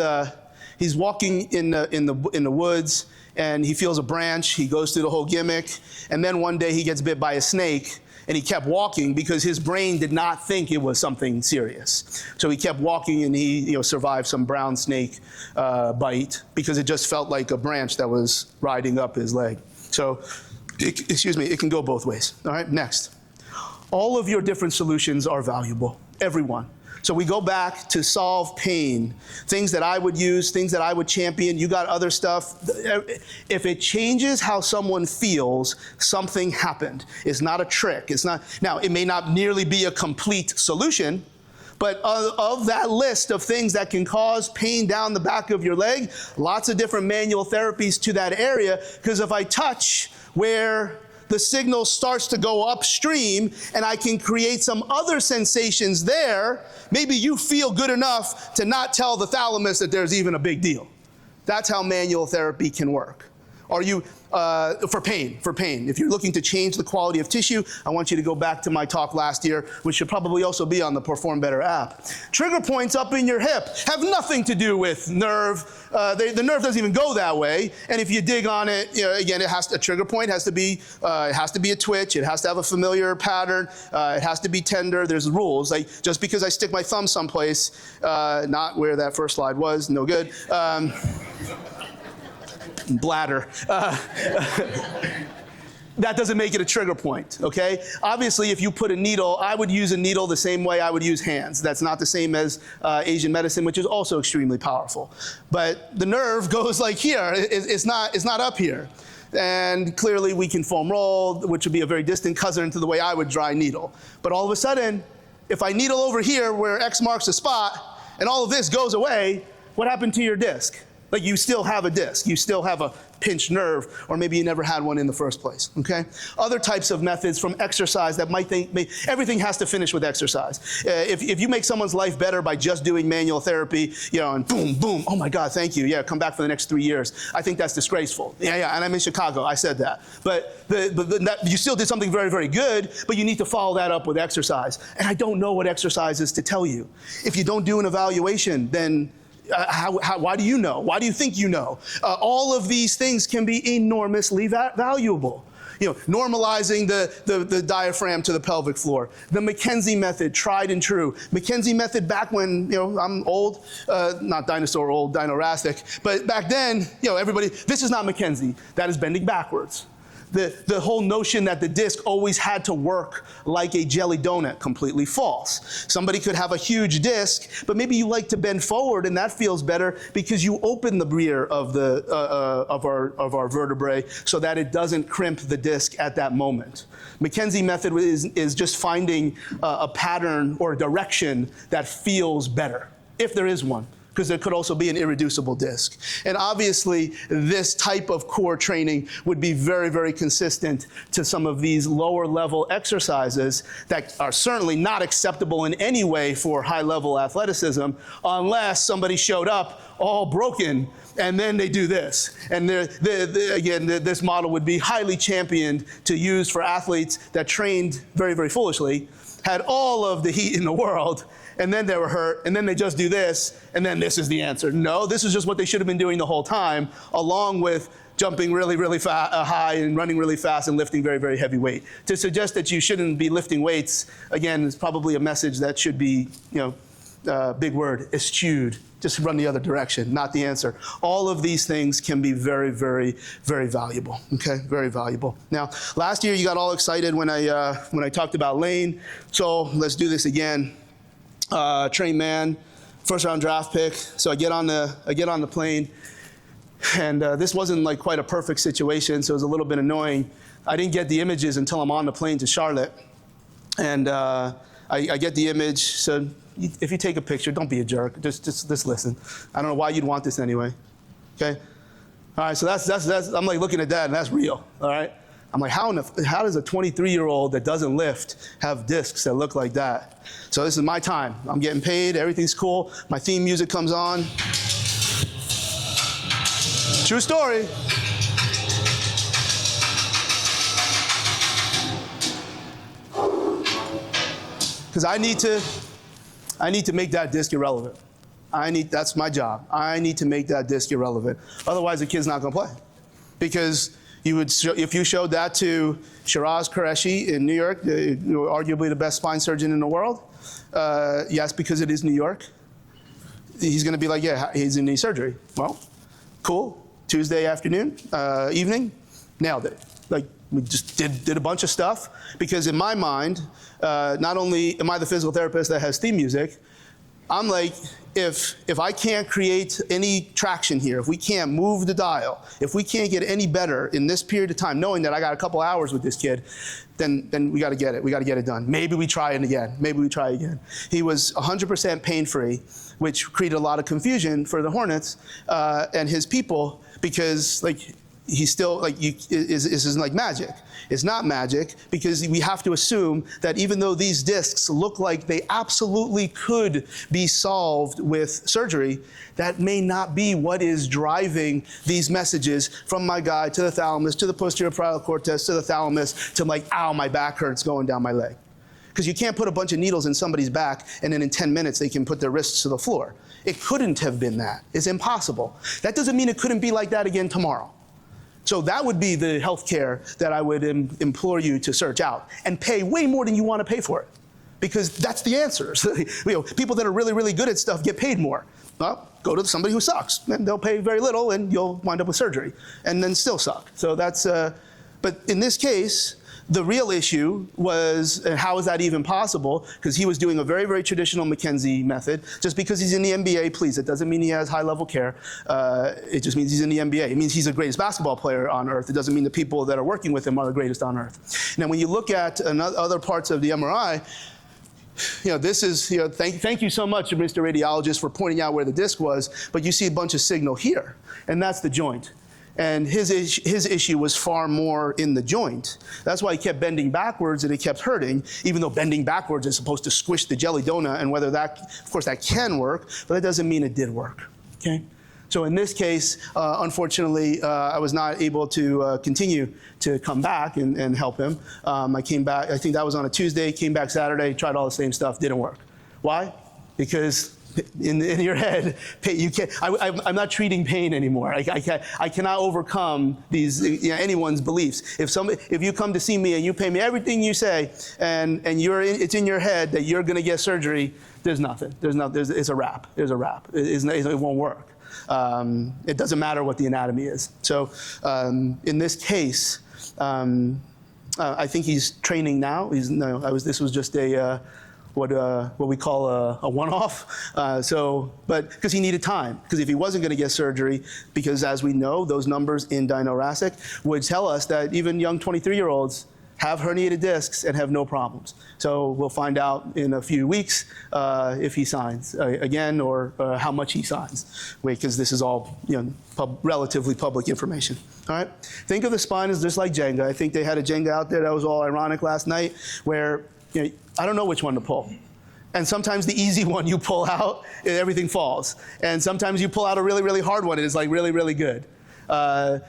A: walking in the woods and he feels a branch. He goes through the whole gimmick, and then one day he gets bit by a snake, and he kept walking because his brain did not think it was something serious. So he kept walking, and he survived some brown snake bite because it just felt like a branch that was riding up his leg. So, it can go both ways. All right, next. All of your different solutions are valuable, everyone. So we go back to solve pain, things that I would use, things that I would champion. You got other stuff. If it changes how someone feels, something happened. It's not a trick. It's not. Now, it may not nearly be a complete solution, But of that list of things that can cause pain down the back of your leg, lots of different manual therapies to that area, because if I touch where the signal starts to go upstream and I can create some other sensations there, maybe you feel good enough to not tell the thalamus that there's even a big deal. That's how manual therapy can work. Are you, for pain. If you're looking to change the quality of tissue, I want you to go back to my talk last year, which should probably also be on the Perform Better app. Trigger points up in your hip have nothing to do with nerve. The nerve doesn't even go that way. And if you dig on it, again, a trigger point has to be a twitch. It has to have a familiar pattern. It has to be tender. There's rules. Like just because I stick my thumb someplace, not where that first slide was, no good. Bladder. That doesn't make it a trigger point, okay? Obviously, if you put a needle, I would use a needle the same way I would use hands. That's not the same as Asian medicine, which is also extremely powerful. But the nerve goes like here. It's not up here. And clearly, we can foam roll, which would be a very distant cousin to the way I would dry needle. But all of a sudden, if I needle over here where X marks the spot, and all of this goes away, what happened to your disc? Like you still have a disc, you still have a pinched nerve, or maybe you never had one in the first place, okay? Other types of methods from exercise that everything has to finish with exercise. If you make someone's life better by just doing manual therapy, and boom, boom, oh my God, thank you, yeah, come back for the next 3 years. I think that's disgraceful. Yeah, and I'm in Chicago, I said that. But you still did something very, very good, but you need to follow that up with exercise. And I don't know what exercises to tell you. If you don't do an evaluation, then why do you know? Why do you think you know? All of these things can be enormously valuable. Normalizing the diaphragm to the pelvic floor. The McKenzie method, tried and true. McKenzie method back when, I'm old, not dinosaur old, dino-rastic, but back then, everybody, this is not McKenzie. That is bending backwards. The whole notion that the disc always had to work like a jelly donut, completely false. Somebody could have a huge disc, but maybe you like to bend forward, and that feels better because you open the rear of our vertebrae so that it doesn't crimp the disc at that moment. McKenzie method is just finding a pattern or a direction that feels better, if there is one, because there could also be an irreducible disc. And obviously, this type of core training would be very, very consistent to some of these lower level exercises that are certainly not acceptable in any way for high level athleticism, unless somebody showed up all broken and then they do this. And again, this model would be highly championed to use for athletes that trained very, very foolishly, had all of the heat in the world, and then they were hurt, and then they just do this, and then this is the answer. No, this is just what they should have been doing the whole time, along with jumping really, really high and running really fast and lifting very, very heavy weight. To suggest that you shouldn't be lifting weights, again, is probably a message that should be, big word, eschewed. Just run the other direction, not the answer. All of these things can be very, very, very valuable, okay? Very valuable. Now, last year you got all excited when I talked about Lane, so let's do this again. Trained man, first round draft pick. So I get on the plane, and this wasn't like quite a perfect situation, so it was a little bit annoying. I didn't get the images until I'm on the plane to Charlotte, and I get the image. So if you take a picture, don't be a jerk. Just listen. I don't know why you'd want this anyway. Okay. All right. So that's I'm like looking at that, and that's real. All right. I'm like, how does a 23-year-old that doesn't lift have discs that look like that? So this is my time. I'm getting paid. Everything's cool. My theme music comes on. True story. Because I need to make that disc irrelevant. That's my job. I need to make that disc irrelevant. Otherwise, the kid's not going to play. Because if you showed that to Shiraz Qureshi in New York, arguably the best spine surgeon in the world, yes, because it is New York, he's going to be like, yeah, he's in knee surgery. Well, cool. Tuesday afternoon, evening, nailed it. Like, we just did a bunch of stuff, because in my mind, not only am I the physical therapist that has theme music, I'm like, if I can't create any traction here, if we can't move the dial, if we can't get any better in this period of time, knowing that I got a couple hours with this kid, then we got to get it. We got to get it done. Maybe we try it again. Maybe we try again. He was 100% pain-free, which created a lot of confusion for the Hornets and his people, because like he's still like, this isn't like magic. It's not magic, because we have to assume that even though these discs look like they absolutely could be solved with surgery, that may not be what is driving these messages from my guy to the thalamus, to the posterior parietal cortex, to the thalamus, to like, ow, my back hurts going down my leg. Because you can't put a bunch of needles in somebody's back and then in 10 minutes they can put their wrists to the floor. It couldn't have been that. It's impossible. That doesn't mean it couldn't be like that again tomorrow. So that would be the healthcare that I would implore you to search out and pay way more than you want to pay for it, because that's the answer. People that are really, really good at stuff get paid more. Well, go to somebody who sucks, and they'll pay very little, and you'll wind up with surgery, and then still suck. So that's. But in this case, the real issue was, and how is that even possible? Because he was doing a very, very traditional McKenzie method. Just because he's in the NBA, please, it doesn't mean he has high-level care. It just means he's in the NBA. It means he's the greatest basketball player on earth. It doesn't mean the people that are working with him are the greatest on earth. Now, when you look at other parts of the MRI, this is, thank you so much, Mr. Radiologist, for pointing out where the disc was, but you see a bunch of signal here, and that's the joint. And his issue was far more in the joint. That's why he kept bending backwards and it kept hurting, even though bending backwards is supposed to squish the jelly donut, and whether that, of course, that can work, but that doesn't mean it did work, okay? So in this case, unfortunately, I was not able to continue to come back and help him. I came back, I think that was on a Tuesday, came back Saturday, tried all the same stuff, didn't work. Why? Because in your head, you can't. I'm not treating pain anymore. I cannot overcome these anyone's beliefs. If you come to see me and you pay me everything you say, and it's in your head that you're going to get surgery, there's nothing. It's a wrap. There's a wrap. It won't work. It doesn't matter what the anatomy is. So in this case, I think he's training now. This was just a. What we call a one-off. But because he needed time, because if he wasn't going to get surgery, because as we know, those numbers in Dino-RASIC would tell us that even young 23-year-olds have herniated discs and have no problems. So we'll find out in a few weeks if he signs again, or how much he signs. Because this is all relatively public information. All right. Think of the spine as just like Jenga. I think they had a Jenga out there that was all ironic last night, where I don't know which one to pull. And sometimes the easy one you pull out, everything falls. And sometimes you pull out a really, really hard one, and it's like really, really good.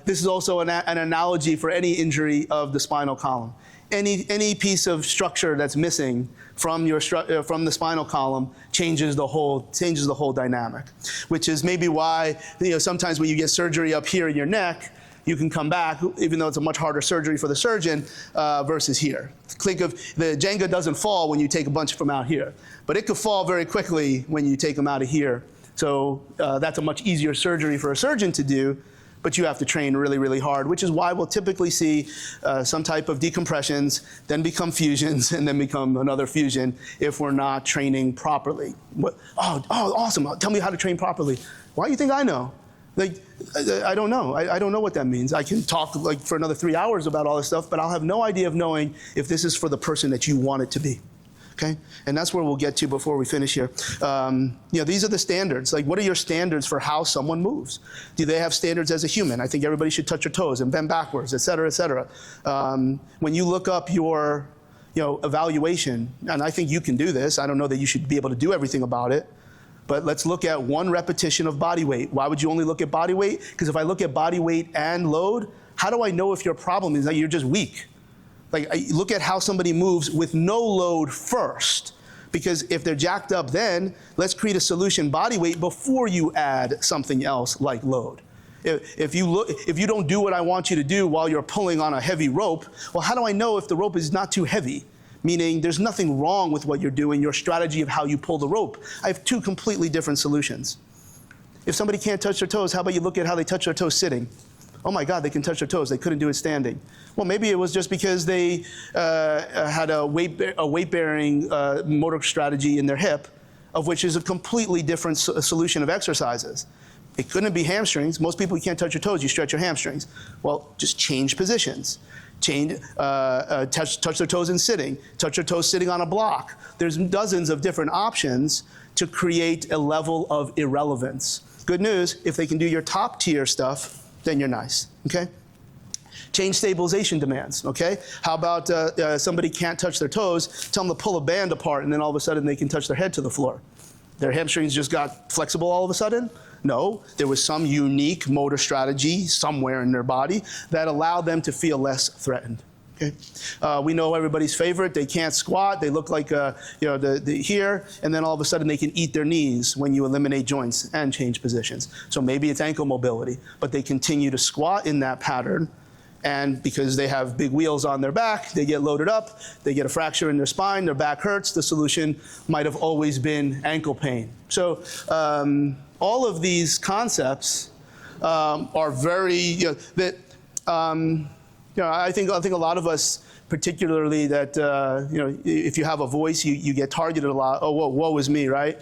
A: This is also an analogy for any injury of the spinal column. Any piece of structure that's missing from the spinal column changes the whole dynamic, which is maybe why sometimes when you get surgery up here in your neck, you can come back, even though it's a much harder surgery for the surgeon versus here. Think of the Jenga doesn't fall when you take a bunch from out here, but it could fall very quickly when you take them out of here. So that's a much easier surgery for a surgeon to do, but you have to train really, really hard, which is why we'll typically see some type of decompressions, then become fusions, and then become another fusion if we're not training properly. Oh, awesome. Tell me how to train properly. Why do you think I know? I don't know. I don't know what that means. I can talk for another 3 hours about all this stuff, but I'll have no idea of knowing if this is for the person that you want it to be. Okay? And that's where we'll get to before we finish here. These are the standards. What are your standards for how someone moves? Do they have standards as a human? I think everybody should touch their toes and bend backwards, et cetera, et cetera. When you look up your evaluation, and I think you can do this, I don't know that you should be able to do everything about it, but let's look at one repetition of body weight. Why would you only look at body weight? Because if I look at body weight and load, how do I know if your problem is that you're just weak? I look at how somebody moves with no load first. Because if they're jacked up then, let's create a solution body weight before you add something else like load. If you don't do what I want you to do while you're pulling on a heavy rope, well, how do I know if the rope is not too heavy? Meaning there's nothing wrong with what you're doing, your strategy of how you pull the rope. I have two completely different solutions. If somebody can't touch their toes, how about you look at how they touch their toes sitting? Oh my God, they can touch their toes. They couldn't do it standing. Well, maybe it was just because they had a weight-bearing motor strategy in their hip of which is a completely different solution of exercises. It couldn't be hamstrings. Most people, you can't touch your toes, you stretch your hamstrings. Well, just change positions. Touch their toes in sitting, touch their toes sitting on a block. There's dozens of different options to create a level of irrelevance. Good news, if they can do your top tier stuff, then you're nice, okay? Change stabilization demands, okay? How about somebody can't touch their toes, tell them to pull a band apart and then all of a sudden they can touch their head to the floor. Their hamstrings just got flexible all of a sudden? No, there was some unique motor strategy somewhere in their body that allowed them to feel less threatened. Okay, we know everybody's favorite. They can't squat. They look like here, and then all of a sudden they can eat their knees when you eliminate joints and change positions. So maybe it's ankle mobility, but they continue to squat in that pattern. And because they have big wheels on their back, they get loaded up, they get a fracture in their spine, their back hurts. The solution might have always been ankle pain. So all of these concepts are very, I think a lot of us, particularly that, if you have a voice, you get targeted a lot. Oh, woe is me, right?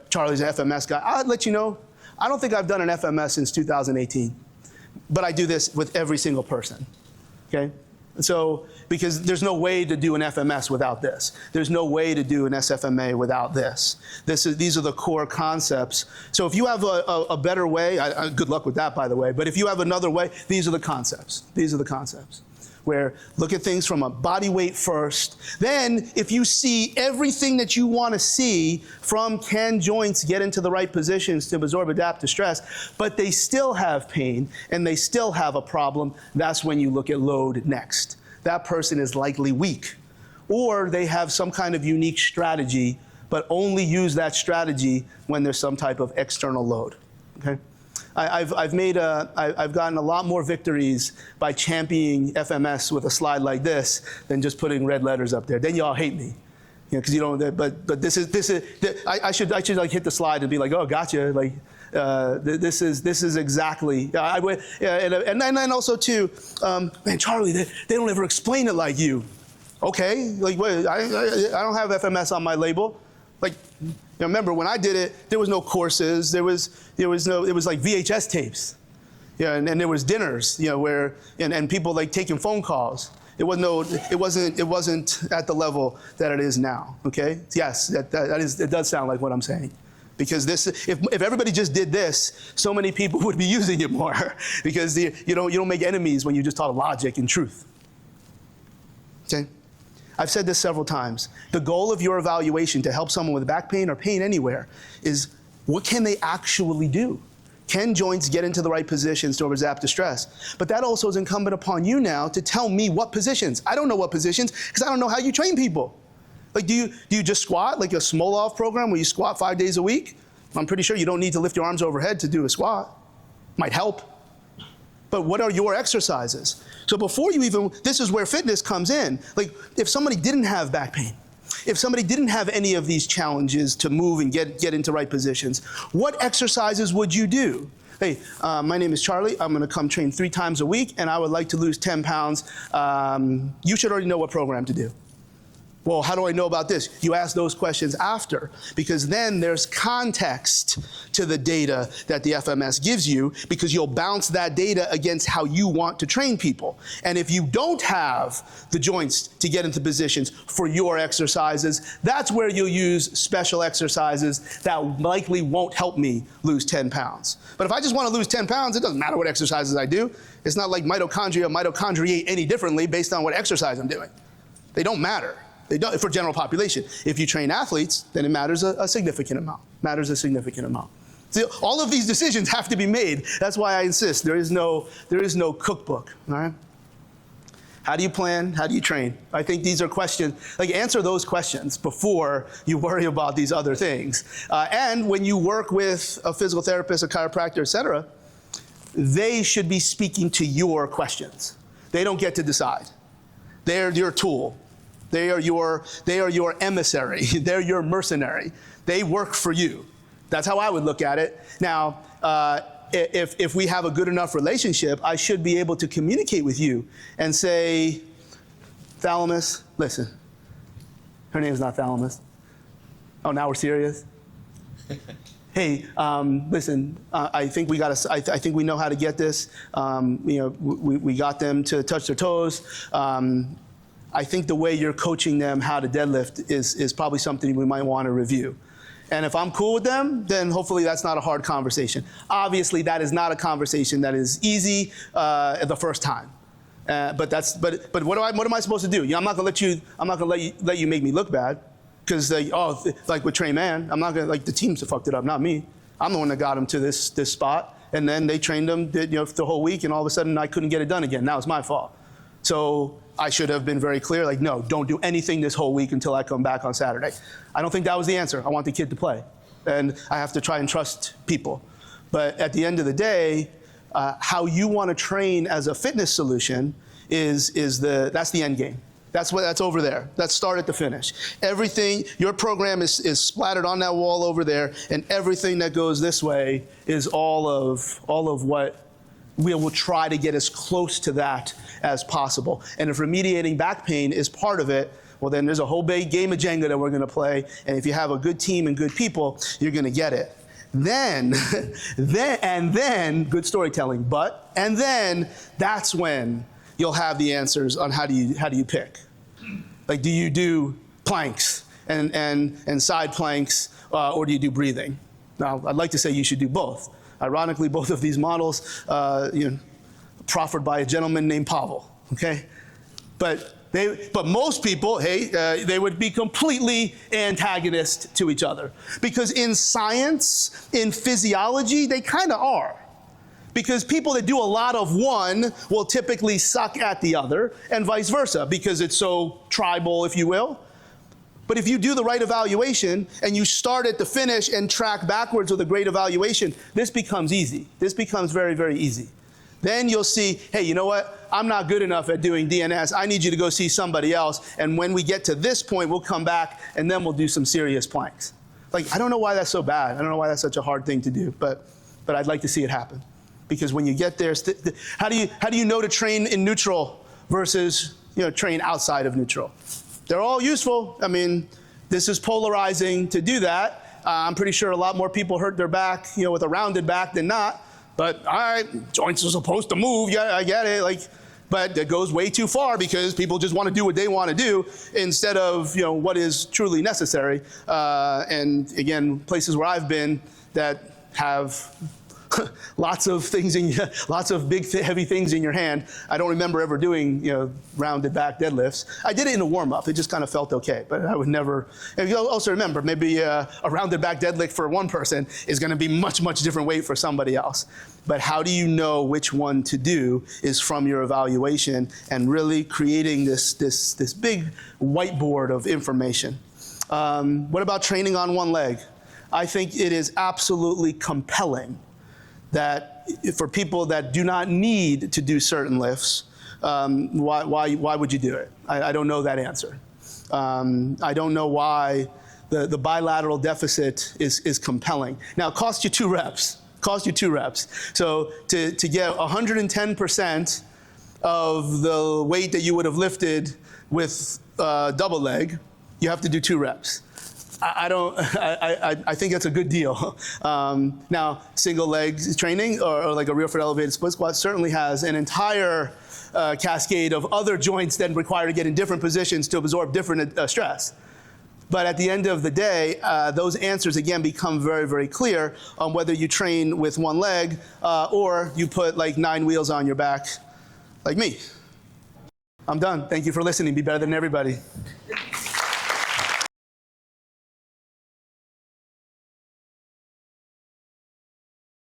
A: Charlie's an FMS guy. I'll let you know, I don't think I've done an FMS since 2018. But I do this with every single person, okay? So, because there's no way to do an FMS without this. There's no way to do an SFMA without this. These are the core concepts. So if you have a better way, good luck with that, by the way, but if you have another way, these are the concepts. These are the concepts. Where look at things from a body weight first. Then, if you see everything that you want to see from can joints get into the right positions to absorb, adapt to stress, but they still have pain and they still have a problem, that's when you look at load next. That person is likely weak. Or they have some kind of unique strategy, but only use that strategy when there's some type of external load, okay? I've gotten a lot more victories by championing FMS with a slide like this than just putting red letters up there. Then y'all hate me, because you don't. But this is. I should like hit the slide and be like, oh, gotcha. Like this is exactly. And then also too, man, Charlie, they don't ever explain it like you. Okay, like wait, I don't have FMS on my label. Like, remember when I did it, there was no courses. It was like VHS tapes, and there was dinners, where and people like taking phone calls. It wasn't at the level that it is now. Okay, yes, that does sound like what I'm saying, because if everybody just did this, so many people would be using it more, because you don't make enemies when you just talk logic and truth. Okay. I've said this several times. The goal of your evaluation to help someone with back pain or pain anywhere is what can they actually do? Can joints get into the right positions to adapt to stress? But that also is incumbent upon you now to tell me what positions. I don't know what positions because I don't know how you train people. Like, do you just squat like a Smolov program where you squat 5 days a week? I'm pretty sure you don't need to lift your arms overhead to do a squat. Might help. But what are your exercises? So before you even, this is where fitness comes in. Like, if somebody didn't have back pain, if somebody didn't have any of these challenges to move and get into right positions, what exercises would you do? Hey, my name is Charlie. I'm gonna come train 3 times a week and I would like to lose 10 pounds. You should already know what program to do. Well, how do I know about this? You ask those questions after, because then there's context to the data that the FMS gives you, because you'll bounce that data against how you want to train people. And if you don't have the joints to get into positions for your exercises, that's where you'll use special exercises that likely won't help me lose 10 pounds. But if I just want to lose 10 pounds, it doesn't matter what exercises I do. It's not like mitochondria mitochondriate any differently based on what exercise I'm doing. They don't matter. They don't, for general population. If you train athletes, then it matters a significant amount. Matters a significant amount. See, all of these decisions have to be made. That's why I insist there is no cookbook. All right. How do you plan? How do you train? I think these are questions. Like, answer those questions before you worry about these other things. And when you work with a physical therapist, a chiropractor, etc., they should be speaking to your questions. They don't get to decide. They're your tool. They are your emissary. They're your mercenary. They work for you. That's how I would look at it. Now, if we have a good enough relationship, I should be able to communicate with you and say, Thalamus, listen, her name's not Thalamus. Oh, now we're serious? hey, listen, I think we got I think we know how to get this. We got them to touch their toes. I think the way you're coaching them how to deadlift is probably something we might want to review. And if I'm cool with them, then hopefully that's not a hard conversation. Obviously, that is not a conversation that is easy the first time. But what am I supposed to do? I'm not gonna let you make me look bad, because like with Trey Mann, I'm not gonna, like, the teams that fucked it up, not me. I'm the one that got him to this spot, and then they trained him, the whole week, and all of a sudden I couldn't get it done again. Now it's my fault. So I should have been very clear, like, no, don't do anything this whole week until I come back on Saturday. I don't think that was the answer. I want the kid to play, and I have to try and trust people. But at the end of the day, how you want to train as a fitness solution that's the end game. That's over there. That's start at the finish. Everything, your program is splattered on that wall over there, and everything that goes this way is all of what we will try to get as close to that as possible. And if remediating back pain is part of it, well, then there's a whole big game of Jenga that we're going to play. And if you have a good team and good people, you're going to get it. Then, good storytelling, and then that's when you'll have the answers on how do you pick. Like, do you do planks and side planks, or do you do breathing? Now, I'd like to say you should do both. Ironically, both of these models, proffered by a gentleman named Pavel, okay? But most people, they would be completely antagonist to each other. Because in science, in physiology, they kind of are. Because people that do a lot of one will typically suck at the other, and vice versa, because it's so tribal, if you will. But if you do the right evaluation and you start at the finish and track backwards with a great evaluation, this becomes easy. This becomes very, very easy. Then you'll see, hey, you know what? I'm not good enough at doing DNS. I need you to go see somebody else. And when we get to this point, we'll come back and then we'll do some serious planks. Like, I don't know why that's so bad. I don't know why that's such a hard thing to do, but I'd like to see it happen. Because when you get there, how do you know to train in neutral versus train outside of neutral? They're all useful. I mean, this is polarizing to do that. I'm pretty sure a lot more people hurt their back, with a rounded back than not. But all right, joints are supposed to move. Yeah, I get it. But that goes way too far because people just want to do what they want to do instead of what is truly necessary. And again, places where I've been that have lots of big, heavy things in your hand. I don't remember ever doing, rounded back deadlifts. I did it in a warm-up. It just kind of felt okay, but I would never. And you also remember, maybe a rounded back deadlift for one person is going to be much, much different weight for somebody else. But how do you know which one to do is from your evaluation and really creating this big whiteboard of information. What about training on one leg? I think it is absolutely compelling that for people that do not need to do certain lifts, why would you do it? I don't know that answer. I don't know why the bilateral deficit is compelling. Now, it costs you 2 reps. So to get 110% of the weight that you would have lifted with double leg, you have to do 2 reps. I think that's a good deal. Now, single leg training or like a rear foot elevated split squat certainly has an entire cascade of other joints that require to get in different positions to absorb different stress. But at the end of the day, those answers again become very, very clear on whether you train with one leg or you put like 9 wheels on your back like me. I'm done. Thank you for listening. Be better than everybody.